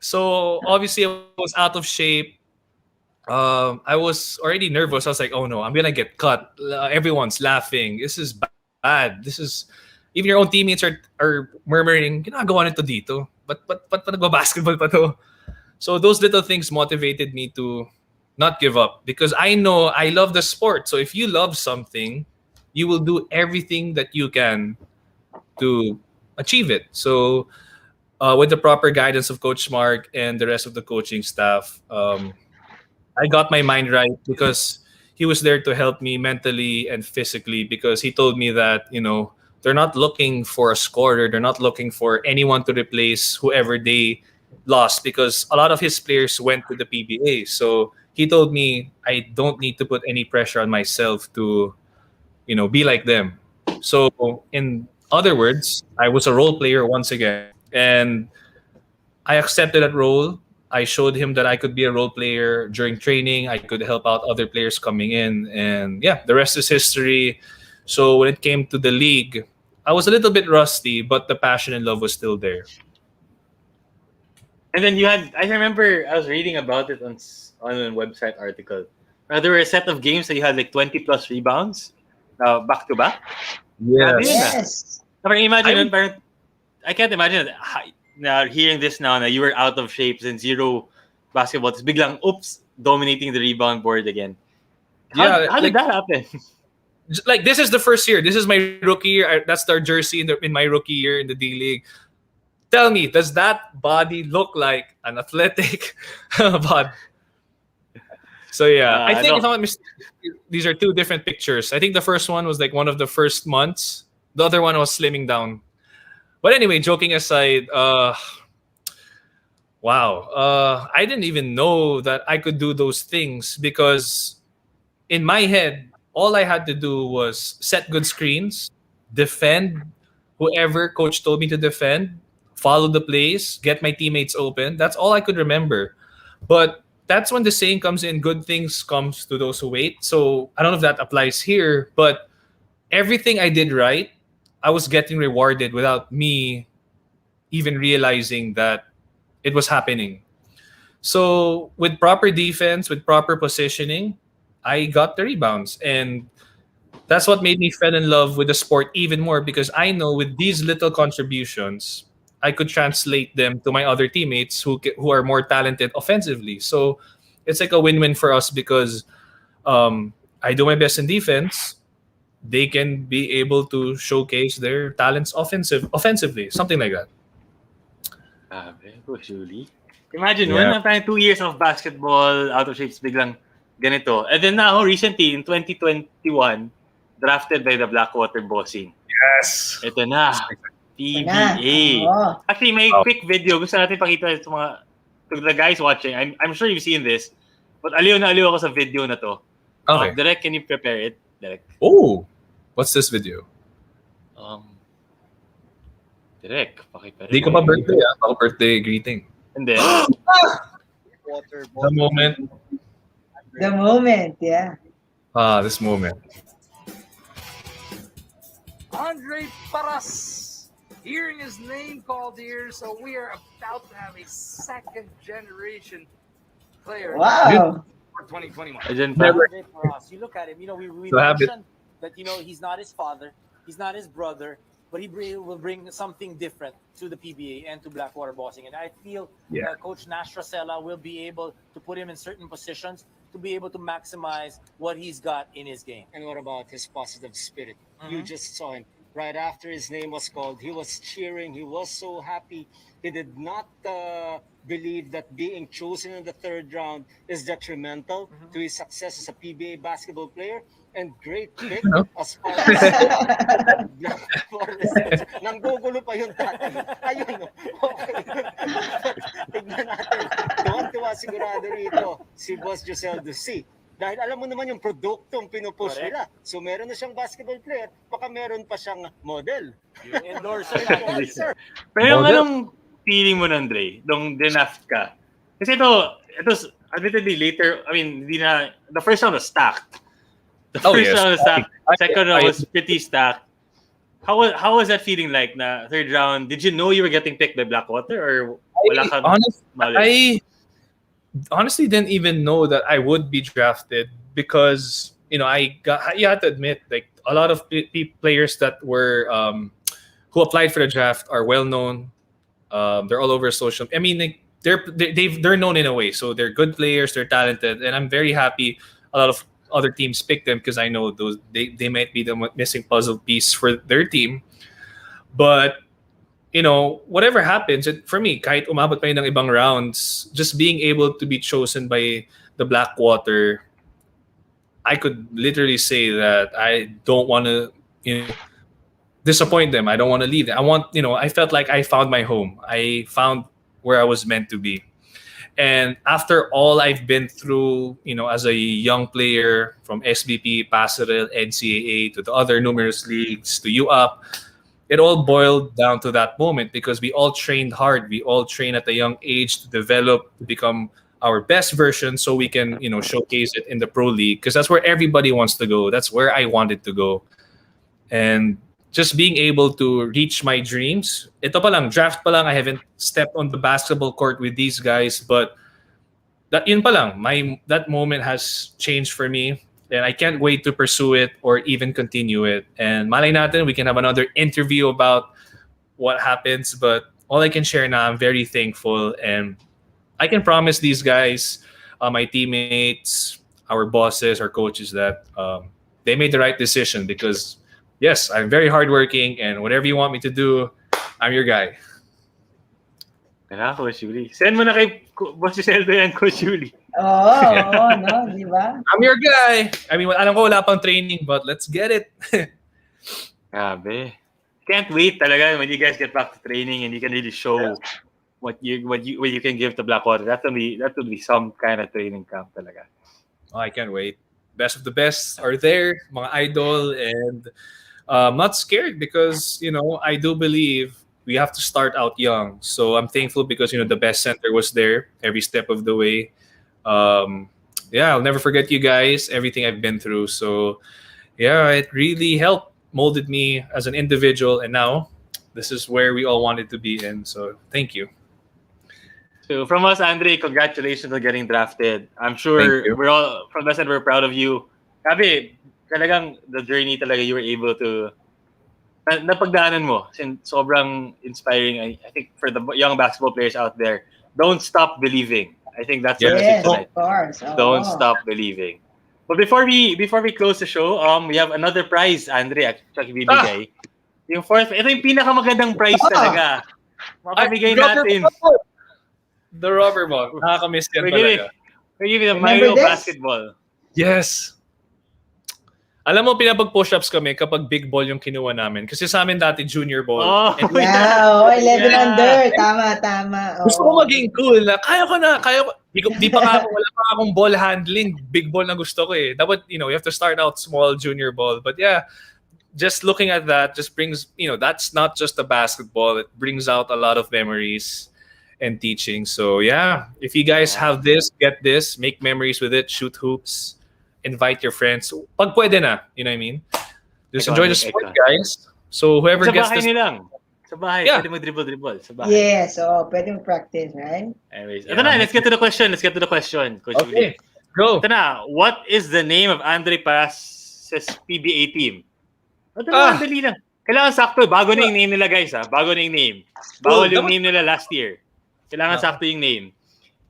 So, obviously, I was out of shape. I was already nervous. I was like, oh no, I'm gonna get cut. Everyone's laughing. This is bad. This is, even your own teammates are murmuring, ginagawa nito dito. But nagbabasketball pa to? So those little things motivated me to not give up because I know I love the sport. So if you love something, you will do everything that you can to achieve it. So with the proper guidance of Coach Mark and the rest of the coaching staff, I got my mind right because he was there to help me mentally and physically because he told me that, they're not looking for a scorer. They're not looking for anyone to replace whoever they lost because a lot of his players went to the PBA. So he told me I don't need to put any pressure on myself to, be like them. So in other words, I was a role player once again. And I accepted that role. I showed him that I could be a role player during training. I could help out other players coming in. And yeah, the rest is history. So when it came to the league, I was a little bit rusty, but the passion and love was still there. And then I remember I was reading about it on a website article. There were a set of games that you had like 20 plus rebounds back to back. Yes. Imagine, I can't imagine now hearing this now that you were out of shape and zero basketball. It's biglang, oops, dominating the rebound board again. How did that happen? Like, this is the first year. This is my rookie year. That's our jersey in my rookie year in the D-League. Tell me, does that body look like an athletic body? So yeah, I think if I'm not mistaken, these are two different pictures. I think the first one was like one of the first months. The other one was slimming down. But anyway, joking aside, wow. I didn't even know that I could do those things because in my head, all I had to do was set good screens, defend whoever coach told me to defend, follow the plays, get my teammates open. That's all I could remember. But that's when the saying comes in, good things comes to those who wait. So I don't know if that applies here, but everything I did right, I was getting rewarded without me even realizing that it was happening. So with proper defense, with proper positioning, I got the rebounds. And that's what made me fall in love with the sport even more because I know with these little contributions, I could translate them to my other teammates who are more talented offensively. So it's like a win-win for us because I do my best in defense. They can be able to showcase their talents offensively, something like that. Julie. Imagine when 2 years of basketball, out of shape, biglang ganito. And then now, recently, in 2021, drafted by the Blackwater Bossing. Yes! Ito na. PBA. Actually, may quick video. Gusto natin pakita to the guys watching. I'm sure you've seen this. But aliw na aliw ako sa video na to. Okay. Direk, can you prepare it? Direk. Oh! What's this video? Direk, pakipare. Di ko pa birthday, Ako birthday greeting. And then... The moment. The moment, yeah. This moment. Andre Paras, hearing his name called here, so we are about to have a second generation player. Wow. For 2021. Andre Paras, you look at him, we So mentioned that, he's not his father, he's not his brother, but will bring something different to the PBA and to Blackwater Bossing. And I feel Coach Nastracella will be able to put him in certain positions to be able to maximize what he's got in his game. And what about his positive spirit? You just saw him. Right after his name was called, he was cheering. He was so happy. He did not believe that being chosen in the third round is detrimental to his success as a PBA basketball player. And great pick as far as nanggugulo pa yung tatay. Ayun, okay. Tignan natin. Tuwan-tuwa sigurado rito si Boss Giselle Ducy. Dahil alam mo naman yung produktong pinupush nila. So meron na siyang basketball player, baka meron pa siyang model. Yung endorser. Pero yung anong feeling mo, Andre, nung dinaft ka? Kasi it was admittedly later, I mean, the first round was stacked. The first round was stacked. Second round was pretty stacked. How was that feeling like na third round? Did you know you were getting picked by Blackwater or wala kang I honestly didn't even know that I would be drafted because you have to admit, like, a lot of players that were who applied for the draft are well known. They're all over social. I mean, like, they're known in a way, so they're good players, they're talented, and I'm very happy a lot of other teams pick them because I know they might be the missing puzzle piece for their team. But whatever happens, for me, kahit umabot pa yun ng ibang rounds, just being able to be chosen by the Blackwater, I could literally say that I don't want to disappoint them. I don't want to leave them. I felt like I found my home. I found where I was meant to be. And after all I've been through, as a young player, from SBP, Pastoral, NCAA, to the other numerous leagues, to UAP, it all boiled down to that moment because we all trained hard. We all trained at a young age to develop, to become our best version so we can, showcase it in the pro league because that's where everybody wants to go. That's where I wanted to go. And just being able to reach my dreams. Ito pa lang, draft pa lang, I haven't stepped on the basketball court with these guys, but yun pa lang, that moment has changed for me, and I can't wait to pursue it or even continue it. And malay natin, we can have another interview about what happens, but all I can share now, I'm very thankful, and I can promise these guys, my teammates, our bosses, our coaches, that they made the right decision because yes, I'm very hardworking, and whatever you want me to do, I'm your guy. Coach Julie. Send mo na kay Boss Giselle yan, Coach Julie. No, di ba? I'm your guy. I mean, alam ko wala pang training, but let's get it. Grabe. Can't wait talaga when you guys get back to training and you can really show what you can give to Blackwater. That would be some kind of training camp talaga. Oh, I can't wait. Best of the best are there, mga idol, and I'm not scared because I do believe we have to start out young. So I'm thankful because the best center was there every step of the way. I'll never forget you guys, everything I've been through. So it really helped, molded me as an individual, and now this is where we all wanted to be in. So thank you. So from us, Andre, congratulations on getting drafted. I'm sure we're all, from us, and we're proud of you. Grabe, talagang the journey talaga you were able to napagdaanan mo. Sobrang inspiring. I think for the young basketball players out there, don't stop believing. I think that's the message tonight. Of course. Don't stop believing. But before we close the show, we have another prize, Andre, actually bibigay. Yung fourth, ito yung pinakamagandang prize talaga. Mapabigay natin. The rubber ball. Nakakamiss yan talaga. We're giving the Mario basketball. Yes. Alam mo, pinapag-push-ups kami kapag big ball yung kinuha namin. Kasi sa amin dati, junior ball. 11 under. Tama. Gusto ko maging cool na, kaya ko. Di pa nga ako, wala pa akong ball handling. Big ball na gusto ko eh. Dapat, you have to start out small junior ball. But just looking at that just brings, that's not just a basketball. It brings out a lot of memories and teaching. So if you guys have this, get this, make memories with it, shoot hoops, invite your friends. Pag pwede na, you know what I mean? Just enjoy the sport, guys. So whoever gets this... Sa bahay nilang. Sa bahay, pwede mo dribble. Sa bahay. Yes, pwede mo practice, right? Anyways, ito na, let's get to the question, Coach Okay, Uli. go. Ito na, what is the name of Andre Paz's PBA team? Ito na, dali lang. Kailangan sakto. Bago na yung name nila, guys. Bago na yung name. Bawal yung name nila last year. Kailangan sakto yung name.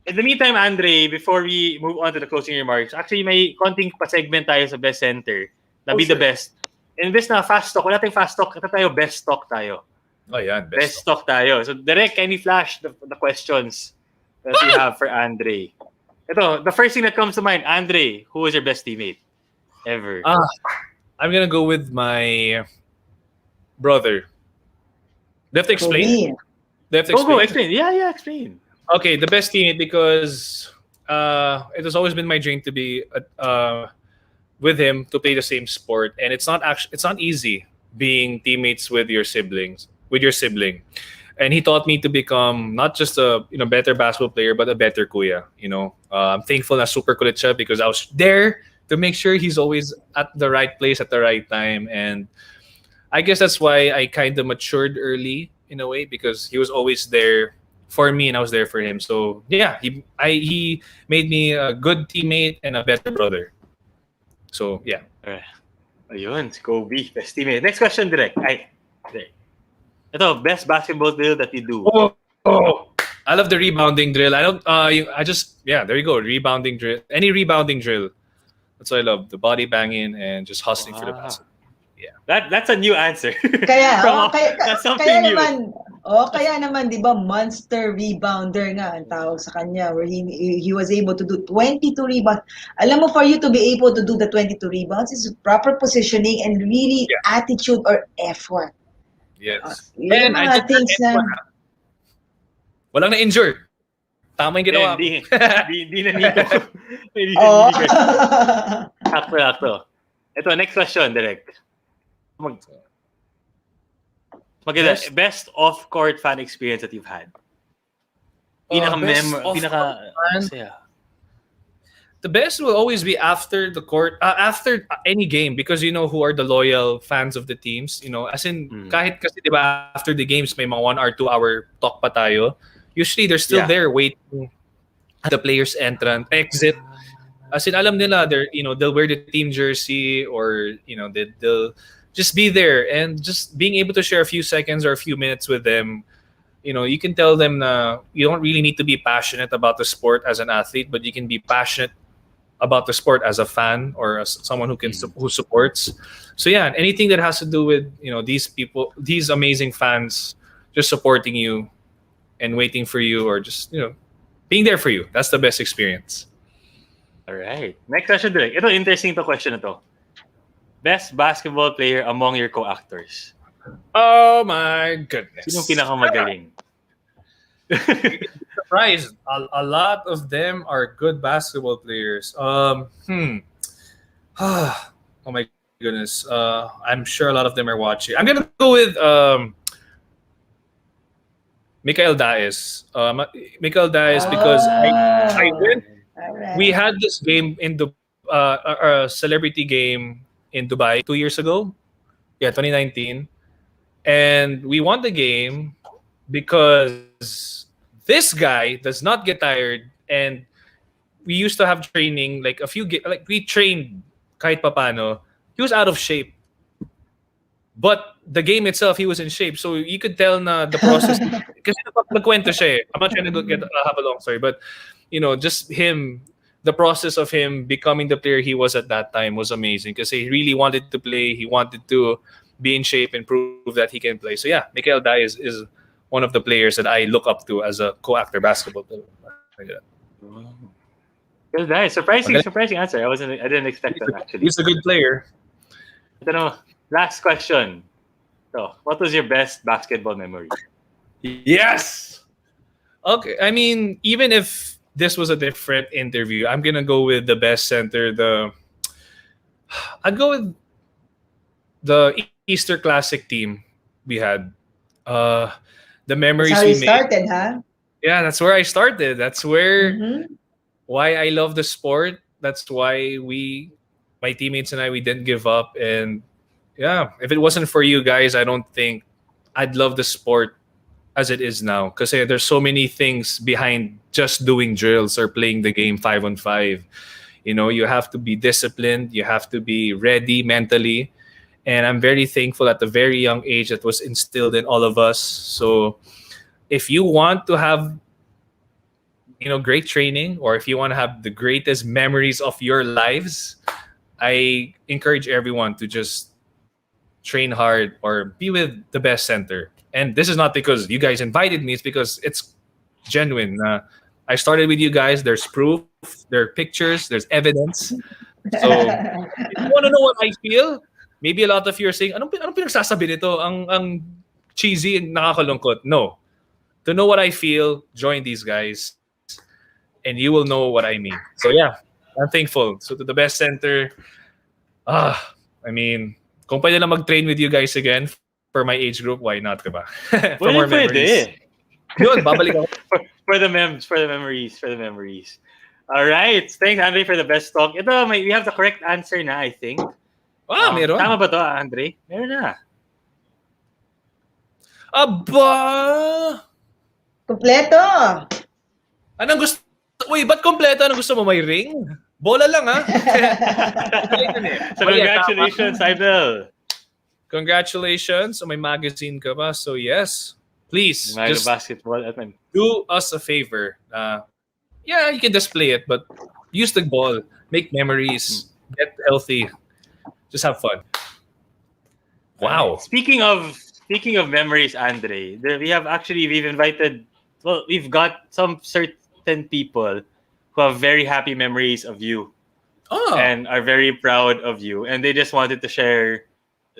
In the meantime, Andre, before we move on to the closing remarks, actually may konting pa-segment tayo sa Best Center. Na be the best. Imbes na fast talk, wala tayong fast talk. Ito tayo, best talk tayo. Oh, yan. Best talk tayo. So, direct, can you flash the questions that we have for Andre? Ito, the first thing that comes to mind, Andre, who was your best teammate ever? I'm gonna go with my brother. Do I have to explain? Go, explain. Yeah, explain. Okay, the best teammate because it has always been my dream to be with him to play the same sport, and it's not easy being teammates with your sibling, and he taught me to become not just a better basketball player but a better kuya. I'm thankful na super kulit siya because I was there to make sure he's always at the right place at the right time, and I guess that's why I kind of matured early in a way because he was always there for me and I was there for him. So yeah, he made me a good teammate and a better brother. So yeah. Ayun, Kobe, best teammate. Next question, direct. Ito, best basketball drill that you do. Oh, I love the rebounding drill. There you go, rebounding drill. Any rebounding drill. That's what I love. The body banging and just hustling for the basket. Yeah. That's a new answer. That's something new. Kaya naman, di ba, monster rebounder nga ang tawag sa kanya where he was able to do 22 rebounds. Alam mo, for you to be able to do the 22 rebounds is proper positioning and really attitude or effort. Yes. And I think walang na-injure. Tama yung ginawa. Hindi na nito. Akto. Ito, next question, direct. Best off-court fan experience that you've had. The best will always be after the court, after any game, because you know who are the loyal fans of the teams. As in, kahit kasi diba after the games may mga 1 or 2 hour talk pa tayo. Usually they're still there waiting at the players' exit. As in, alam nila they'll wear the team jersey or they'll just be there and just being able to share a few seconds or a few minutes with them. You can tell them you don't really need to be passionate about the sport as an athlete, but you can be passionate about the sport as a fan or as someone who supports. So yeah, anything that has to do with these people, these amazing fans, just supporting you and waiting for you, or just being there for you. That's the best experience. All right. Next question, direct. Ito interesting to question na to. Best basketball player among your co-actors. Oh my goodness. Sinong pinakamagaling? Surprised. A lot of them are good basketball players. Oh my goodness. I'm sure a lot of them are watching. I'm gonna go with Mikael Daes. Mikael Daes because I went. Right. We had this game in a celebrity game in Dubai 2 years ago. Yeah, 2019. And we won the game because this guy does not get tired, and we used to have training like we trained kahit papano. He was out of shape. But the game itself, he was in shape. So you could tell na the process. Kasi nagkwento siya eh. I'm not trying to have a long story, but just him, the process of him becoming the player he was at that time was amazing because he really wanted to play. He wanted to be in shape and prove that he can play. So yeah, Mikael Daes is one of the players that I look up to as a co-actor basketball player. Mikael Daes, surprising answer. I didn't expect that actually. He's a good player. I don't know. Last question. So, what was your best basketball memory? Yes. Okay. I mean, even if this was a different interview, I'm gonna go with the best center. I'd go with the Easter Classic team we had. The memories that's how we you made. started, huh? Yeah, that's where I started. That's where why I love the sport. That's why my teammates and I, we didn't give up. And yeah, if it wasn't for you guys, I don't think I'd love the sport as it is now. Because there's so many things behind just doing drills or playing the game 5-on-5. You have to be disciplined. You have to be ready mentally. And I'm very thankful at the very young age that was instilled in all of us. So if you want to have great training, or if you want to have the greatest memories of your lives, I encourage everyone to just train hard or be with the best center. And this is not because you guys invited me, it's because it's genuine. I started with you guys. There's proof, there are pictures, there's evidence. So if you want to know what I feel, maybe a lot of you are saying, anong pinagsasabi nito? Ang cheesy and nakakalungkot. No. To know what I feel, join these guys and you will know what I mean. So yeah, I'm thankful. So to the best center, I mean, kung pwede lang mag-train with you guys again for my age group, why not, diba? For more memories. Yun, babalik ako. for the memories. All right. Thanks, Andre, for the best talk. Ito, we have the correct answer na, I think. Meron. Tama ba to, Andre? Meron na. Aba! Kompleto! Anong gusto? Uy, ba't kompleto? Anong gusto mo? May ring? Bola lang, ha? So congratulations, Idol. Congratulations. So may magazine ka ba? So yes. Please, just basketball do us a favor. Yeah, you can display it, but use the ball. Make memories. Get healthy. Just have fun. Wow. Speaking of memories, Andre, we've got some certain people who have very happy memories of you. And are very proud of you. And they just wanted to share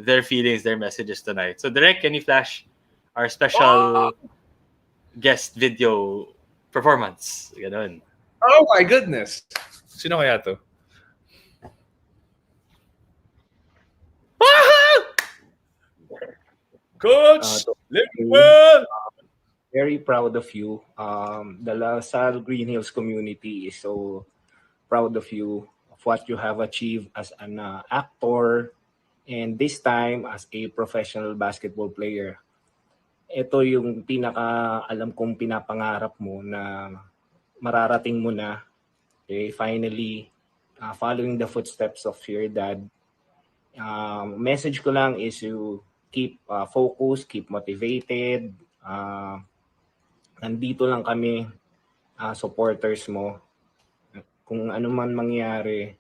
their feelings, their messages tonight. So Direk, can you flash our special guest video performance? Ganun. Oh my goodness. Sino kaya to? Coach! Well, very proud of you. The LaSalle Green Hills community is so proud of you, of what you have achieved as an actor, and this time as a professional basketball player. Ito yung alam kong pinapangarap mo na mararating mo na. Okay, finally, following the footsteps of your dad. Message ko lang is you keep focused, keep motivated. Nandito lang kami, supporters mo. Kung ano man mangyari,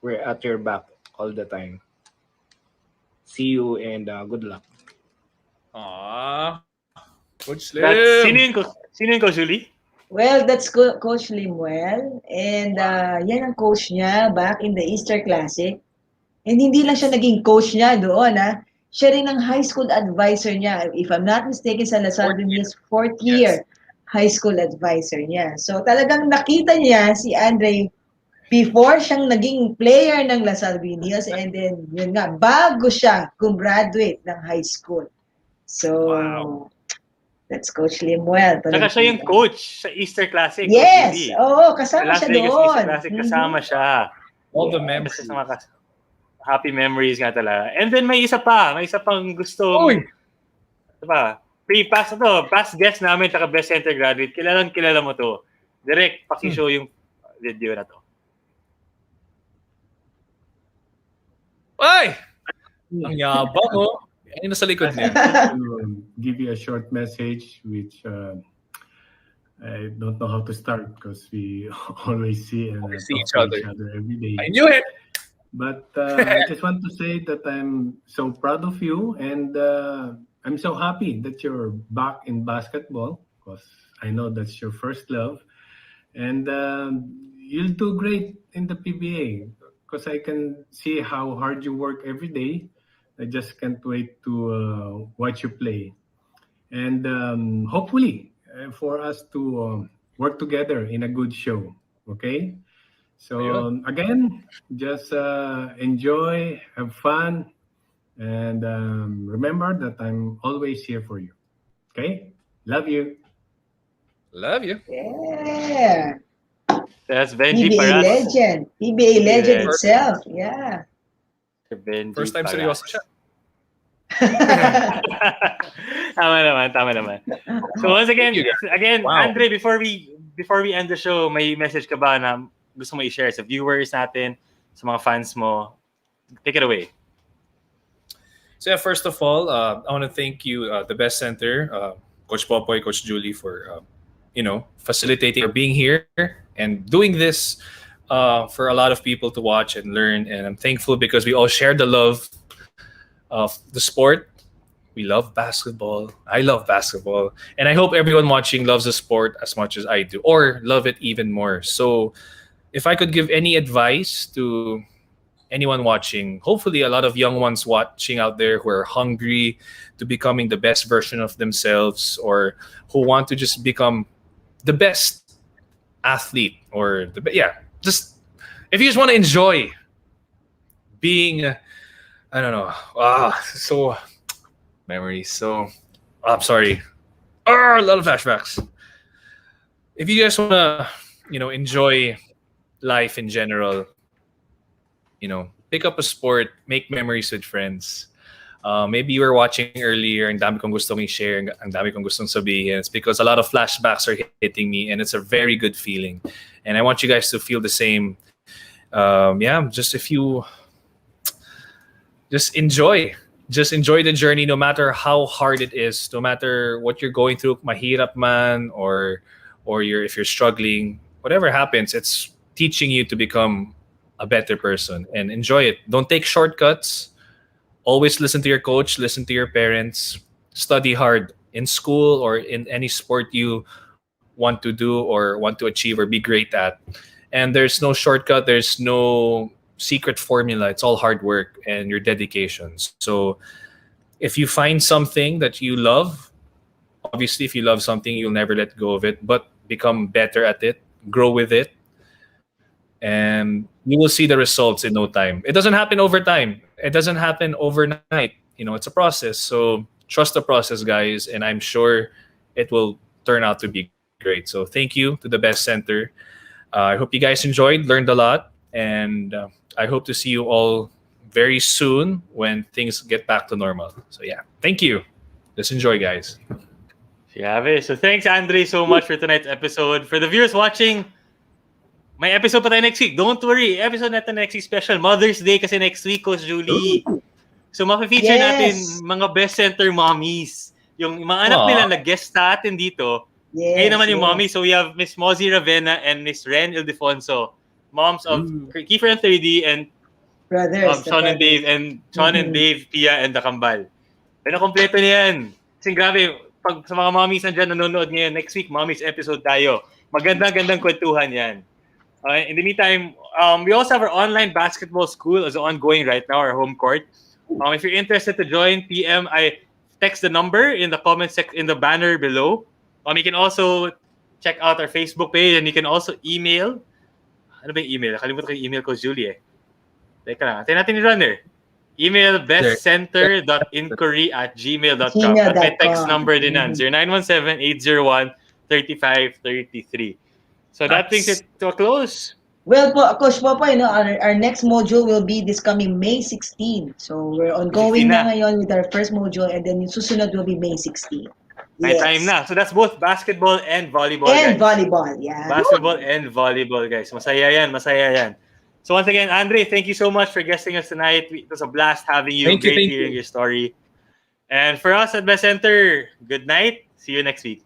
we're at your back all the time. See you and good luck. Coach Lim. Sino yung Coach Julie? Well, that's Coach Limuel. And yan ang coach niya back in the Easter Classic. And hindi lang siya naging coach niya doon, ha? Siya rin ang high school advisor niya. If I'm not mistaken, sa LaSalle Green Hills, fourth year high school advisor niya. So talagang nakita niya si Andre before siyang naging player ng LaSalle Green Hills, and then yun nga, bago siya gumraduate ng high school. So, that's Coach Limuel. Saka siya yung coach sa Easter Classic. Yes! Oo, kasama siya doon. Easter Classic, kasama siya. All the memories. Happy memories nga talaga. And then may isa pang gusto. Diba? Past guest namin, taka best center graduate. Kilala mo to. Direct, paki-show yung video na to. Ay! Ang yabang, oh. Ano nasa likod niya? Give you a short message, which I don't know how to start because we always see and see each talk other. to each other every day. I knew it! But I just want to say that I'm so proud of you, and I'm so happy that you're back in basketball because I know that's your first love. And you'll do great in the PBA because I can see how hard you work every day. I just can't wait to watch you play. And hopefully for us to work together in a good show. Okay? So again, just enjoy, have fun, and remember that I'm always here for you. Okay? Love you. Love you. Yeah. That's Benji PBA Paras. legend. PBA legend itself. Yeah. Benji First time Paras. seryoso siya. Tama naman. So once again, Wow. Andre, before we end the show, may message ka ba na gusto mo i-share sa viewers natin, sa mga fans mo? Take it away. So yeah, first of all, I want to thank you, the best center, Coach Popoy, Coach Julie, for facilitating or being here and doing this for a lot of people to watch and learn. And I'm thankful because we all share the love of the sport. We love basketball. I love basketball. And I hope everyone watching loves the sport as much as I do, or love it even more. So if I could give any advice to anyone watching, hopefully a lot of young ones watching out there who are hungry to becoming the best version of themselves, or who want to just become the best athlete, or just if you just want to enjoy being, I don't know, so memories. So I'm sorry, a lot of flashbacks. If you guys want to, enjoy life in general, pick up a sport, make memories with friends. Maybe you were watching earlier, ang dami kong gustong i-share, ang dami kong gustong sabihin. It's because a lot of flashbacks are hitting me, and it's a very good feeling. And I want you guys to feel the same. Just enjoy. Just enjoy the journey, no matter how hard it is, no matter what you're going through, mahirap man, or if you're struggling, whatever happens, it's teaching you to become a better person, and enjoy it. Don't take shortcuts. Always listen to your coach, listen to your parents, study hard in school or in any sport you want to do or want to achieve or be great at. And there's no shortcut, there's no secret formula. It's all hard work and your dedication. So if you find something that you love, obviously if you love something, you'll never let go of it, but become better at it, grow with it, and you will see the results in no time. It doesn't happen over time. It doesn't happen overnight. It's a process. So trust the process, guys, and I'm sure it will turn out to be great. So thank you to the best center. I hope you guys enjoyed, learned a lot, and I hope to see you all very soon when things get back to normal. So yeah, thank you. Let's enjoy, guys. Yeah, so thanks, Andre, so much for tonight's episode. For the viewers watching, may episode pa tayo next week. Don't worry, episode natin next week special. Mother's Day kasi next week, Coach Julie. So maki-feature natin mga best center mommies. Yung mga anak nila nag-guest sa atin dito. Ngayon naman yung mommy. So we have Miss Mozzie Ravenna and Miss Ren Ildefonso, moms of Kiefer and 3D and brothers, Sean and Dave and Pia and the Kambal. Pero kompleto niyan. Kasi grabe, pag sa mga mommies nandiyan nanonood ngayon, next week mommies episode tayo. Magandang kwentuhan yan. In the meantime, we also have our online basketball school is ongoing right now, our home court. If you're interested to join, PM, I text the number in the comment section in the banner below. You can also check out our Facebook page, and you can also email. Ano ba yung email? Nakalimutan ko yung email ko, Julie. Teka lang. Tayo natin yung runner. Email bestcenter.inquiry@gmail.com. At may text number din yan, 0917-801-3533. So that brings it to a close. Well, Coach Popoy, our next module will be this coming May 16. So we're ongoing na ngayon with our first module, and then yung susunod will be May 16. May time na. So that's both basketball and volleyball, and guys. Volleyball, yeah. Basketball and volleyball, guys. Masaya yan. So once again, Andre, thank you so much for guesting us tonight. It was a blast having you. Great hearing your story. And for us at Best Center, good night. See you next week.